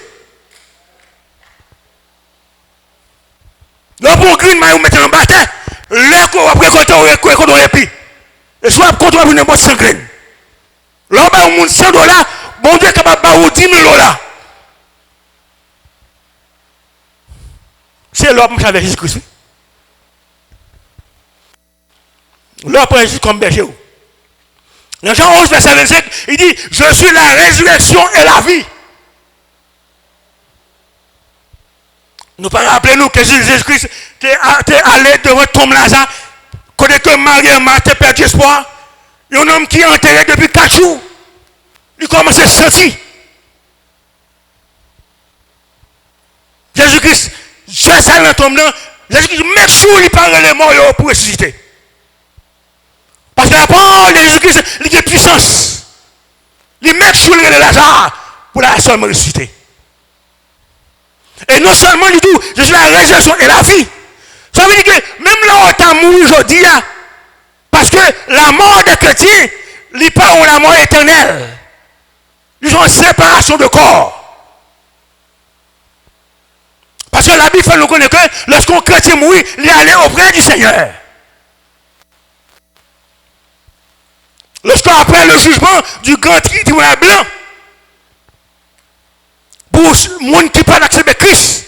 Là, pour green, vous mettez en bataille, là, vous avez récolté au épi. Et soit vous avez une bonne 100 graines. Là, vous avez $100, bon Dieu est capable de vous $10,000. C'est l'homme avec Jésus-Christ. L'homme prend Jésus comme berger. Dans Jean 11, verset 25, il dit, je suis la résurrection et la vie. Nous pas rappeler nous que Jésus-Christ est allé devant Tom Lazare, côté que Marie et Marthe ont perdu espoir. Il y a un homme qui est enterré depuis 4 jours. Il commence à se sentir. Jésus-Christ, je sais dans tombe là, Jésus-Christ, met sous il parle les morts pour ressusciter. Parce que la parole de Jésus-Christ, il a puissance. Il met sous le Lazare pour la seulement ressusciter. Et non seulement du tout, je suis la résurrection et la vie. Ça veut dire que même là où tu as mouru aujourd'hui, parce que la mort des chrétiens, ils parlent de la mort éternelle. Ils ont une séparation de corps. Parce que la Bible fait nous connaître que lorsqu'un chrétien mourit, il est allé auprès du Seigneur. Lorsqu'après le jugement du grand tribunal blanc, pour les gens qui parlent d'accepter Christ,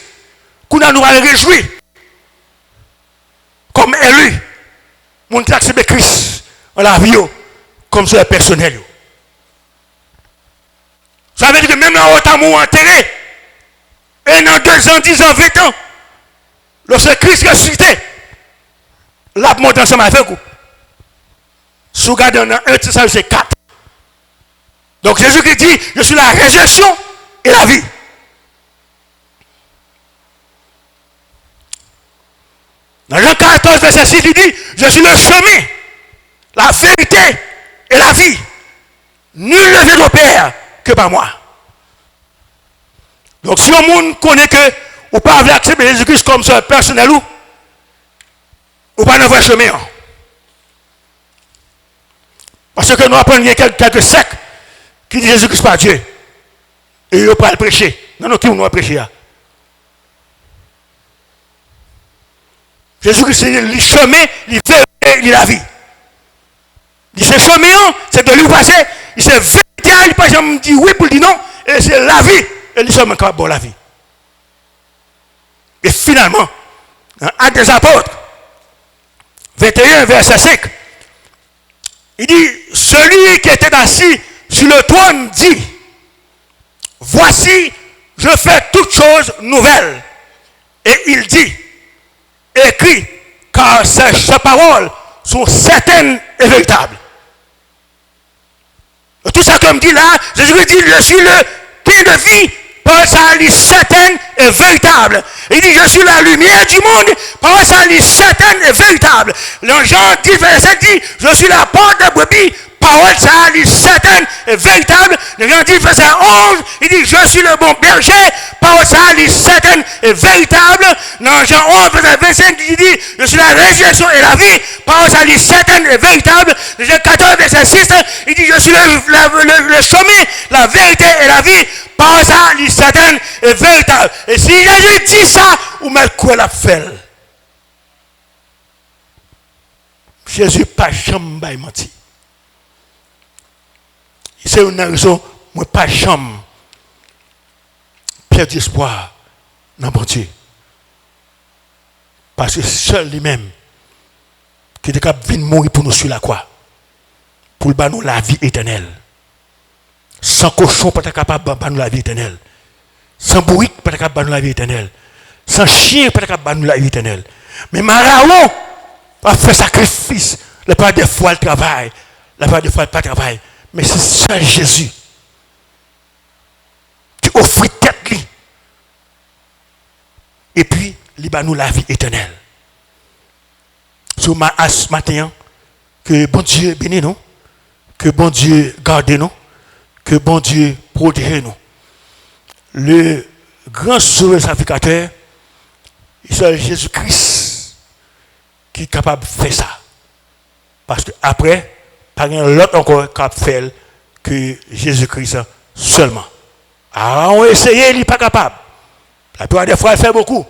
qu'on a nous à réjouir, comme élu, les gens qui acceptent Christ dans la vie, comme sur le personnel. Ça veut dire que même là où tu as enterré, et dans 2 ans, 10 ans, 20 ans, lorsque Christ ressuscité, la monte ensemble avec vous. Si vous regardez dans 1 Thessaloniciens, c'est 4. Donc Jésus qui dit, je suis la résurrection et la vie. Dans Jean 14, verset 6, il dit, je suis le chemin, la vérité et la vie. Nul ne vient au Père que par moi. Donc si le monde connaît que vous ne pouvez pas accepter Jésus-Christ comme ça personnel, vous ne pouvez pas avoir chemin. Parce que nous apprenons quelques sectes qui disent Jésus-Christ pas Dieu. Et ils ne peuvent pas le prêcher. Non, non, qui nous a prêché. Jésus-Christ, c'est le chemin, il fait la vie. Il dit, ce chemin, c'est de lui passer. Il s'est vérité, il ne peut jamais dire oui pour dire non. Et c'est la vie. Et il sommes encore bon la vie. Et finalement, dans Actes des Apôtres, 21, verset 5, il dit, celui qui était assis sur le trône dit, voici, je fais toutes choses nouvelles. Et il dit, écrit, car ces paroles sont certaines et véritables. Et tout ça comme dit là, Jésus dit, je suis le pain de vie, par ça est certaine et véritable. Il dit, je suis la lumière du monde, par ça est certaine et véritable. Dans Jean 10, verset dit, je suis la porte de brebis, parole ça est certaine et véritable. Dans Jean 10, verset 11, il dit, je suis le bon berger, parole ça est certaine et véritable. Dans Jean 11, verset 25, il dit, je suis la résurrection et la vie, parole ça est certaine et véritable. Dans Jean 14, verset 6, il dit, je suis le chemin, la vérité et la vie, parole ça est certaine et véritable. Et si Jésus dit ça, ou met quoi la fait? Jésus pas jamais menti. C'est une raison, moi pas jamais perdre espoir dans mon Dieu. Parce que seul lui-même qui est capable de venir mourir pour nous sur la croix, pour nous la vie éternelle. Sans cochon, pas capable de nous la vie éternelle. Sans bourrique, pas capable de nous la vie éternelle. Sans chien, pas capable de nous la vie éternelle. Mais Maraon a fait sacrifice. La part des fois le travail, la part des fois pas travail. Mais c'est seul Jésus qui offre tête lui. Et puis, il va nous la vie éternelle. Sur ce matin, que bon Dieu bénisse nous, Que bon Dieu garde nous. Que bon Dieu protège nous. Le grand sauveur sacrificateur, c'est Jésus-Christ qui est capable de faire ça. Parce que après, pas l'autre encore capable de faire que Jésus-Christ seulement. Alors on essaye, il n'est pas capable. La plupart des fois, elle fait beaucoup.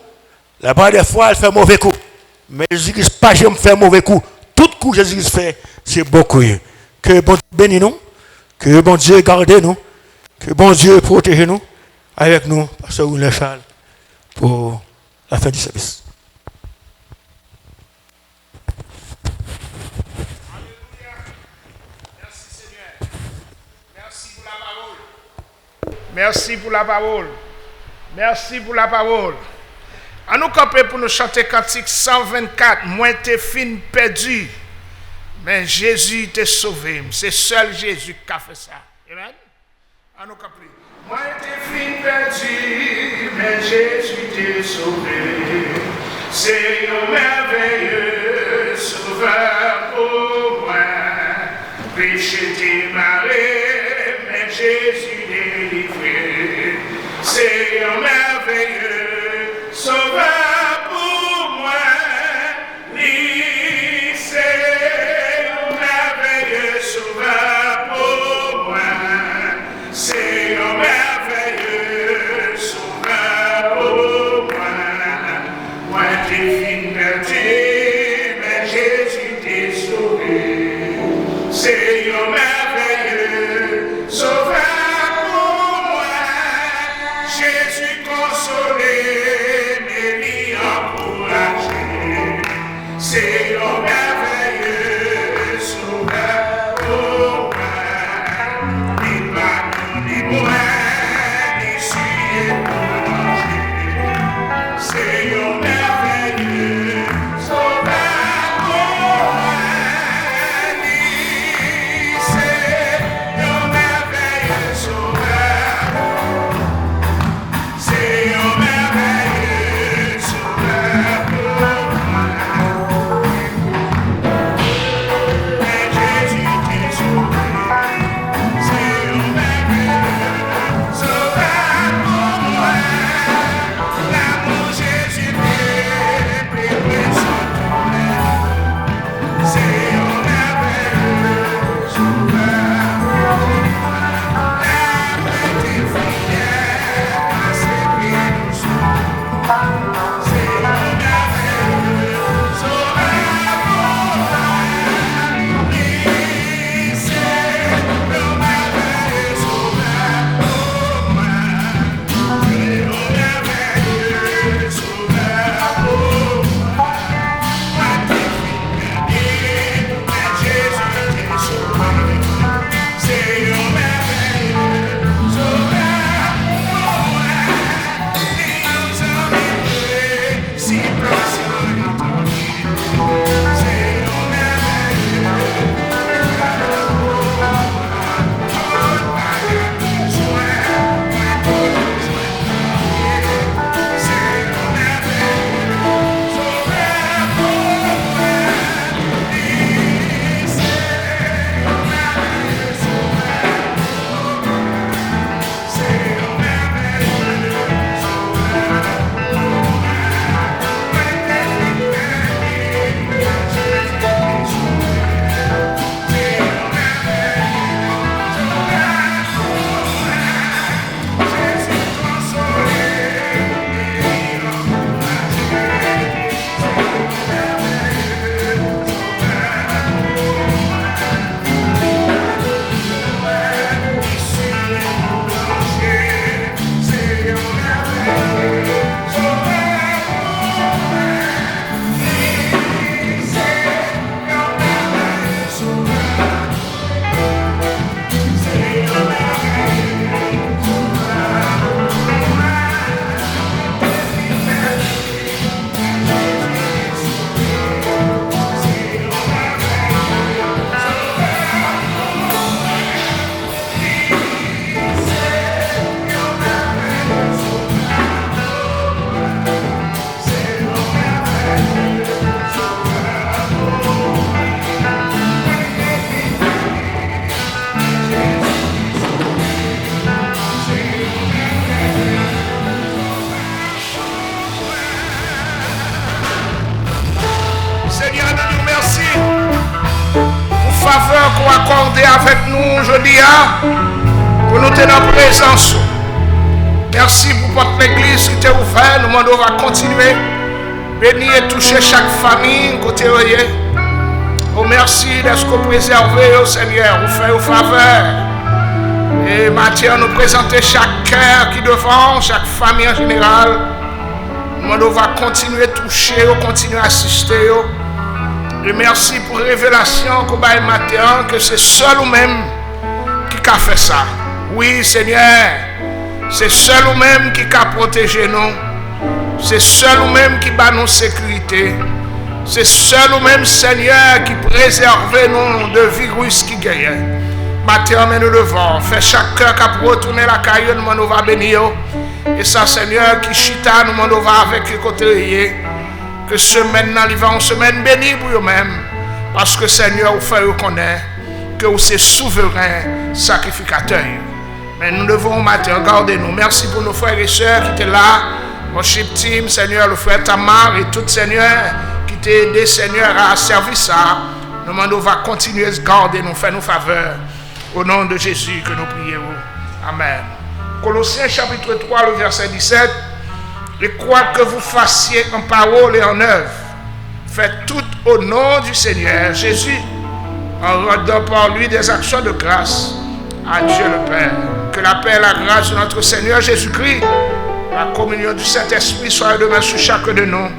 La plupart des fois, elle fait mauvais coup. Mais Jésus-Christ pas jamais fait mauvais coup. Tout coup que Jésus-Christ fait, c'est beaucoup. Que bon Dieu bénisse nous. Que bon Dieu garde nous. Que bon Dieu protège nous. Avec nous, Pasteur William Charles, pour la fin du service. Merci Seigneur. Merci pour la parole. Merci pour la parole. Merci pour la parole. À nous camper pour nous chanter cantique 124. Moi t'es fin perdu, mais Jésus t'a sauvé. C'est seul Jésus qui a fait ça. Amen. À nous camper. Moi t'es fin perdu, mais Jésus t'a sauvé. C'est un merveilleux sauveur pour moi. Péché démarré, mais Jésus délivré. C'est un merveilleux sauveur pour moi. Lui, c'est un merveilleux sauveur pour moi. C'est un merveilleux sauveur pour moi. Moi, t'es fin perdu, mais Jésus t'est sauvé. C'est un merveilleux sauveur. Jésus consolé, mais lui encouragé. C'est un merveilleux sauveur pour moi. Il pardonne moi, il suit mon danger. C'est un merveilleux sauveur pour moi. C'est un merveilleux sauveur. C'est un merveilleux sauveur pour moi. nous accorder avec nous aujourd'hui pour nous tenir en présence. Merci pour votre église qui t'est ouverte. Nous demandons va continuer. Bénir et toucher chaque famille côté oeillé. Oh merci d'être préservé, oh Seigneur. Vous faites aux faveurs. Et maintenant, nous présenter chaque cœur qui devant, chaque famille en général. Nous demandons va continuer à toucher, continuer à assister. Et merci pour la révélation qu'on va matin, que c'est seul ou même qui a fait ça. Oui, Seigneur, c'est seul ou même qui a protégé nous. C'est seul ou même qui bat nos sécurité. C'est seul ou même, Seigneur, qui préserve nous de virus qui gagne. Matin, nous devons faire chaque cœur qui a retourné la caillou, nous va bénir. Et ça, Seigneur, qui chita, nous va avec le côté. Que semaine là, il va en semaine bénie pour eux-mêmes. Parce que Seigneur, vous fait reconnaître que vous êtes souverain sacrificateur. Mais nous devons matin garder nous. Merci pour nos frères et sœurs qui étaient là. Worship team, Seigneur, le frère Tamar et tout Seigneur qui t'a aidé, Seigneur, à servir ça. Nous demandons va continuer à garder nous, faire nos faveurs. Au nom de Jésus que nous prions. Amen. Colossiens chapitre 3, le verset 17. Et quoi que vous fassiez en parole et en œuvre, faites tout au nom du Seigneur Jésus, en rendant par lui des actions de grâce à Dieu le Père. Que la paix et la grâce de notre Seigneur Jésus-Christ, la communion du Saint-Esprit soit demain sur chacun de nous,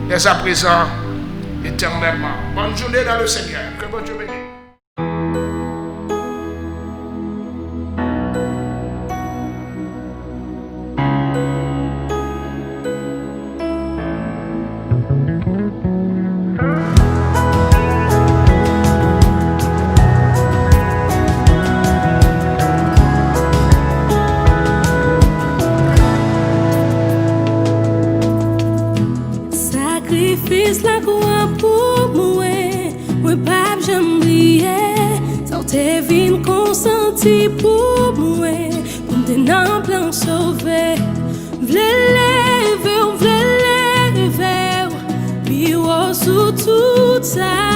dès à présent, éternellement. Bonne journée dans le Seigneur. Que bon Dieu bénisse. Sacrifice la croix pour moi, moi pas j'aimerais. Tant t'es vine consenti pour moi, pour me donner un plan sauvé. V'lè lever, puis sous tout ça.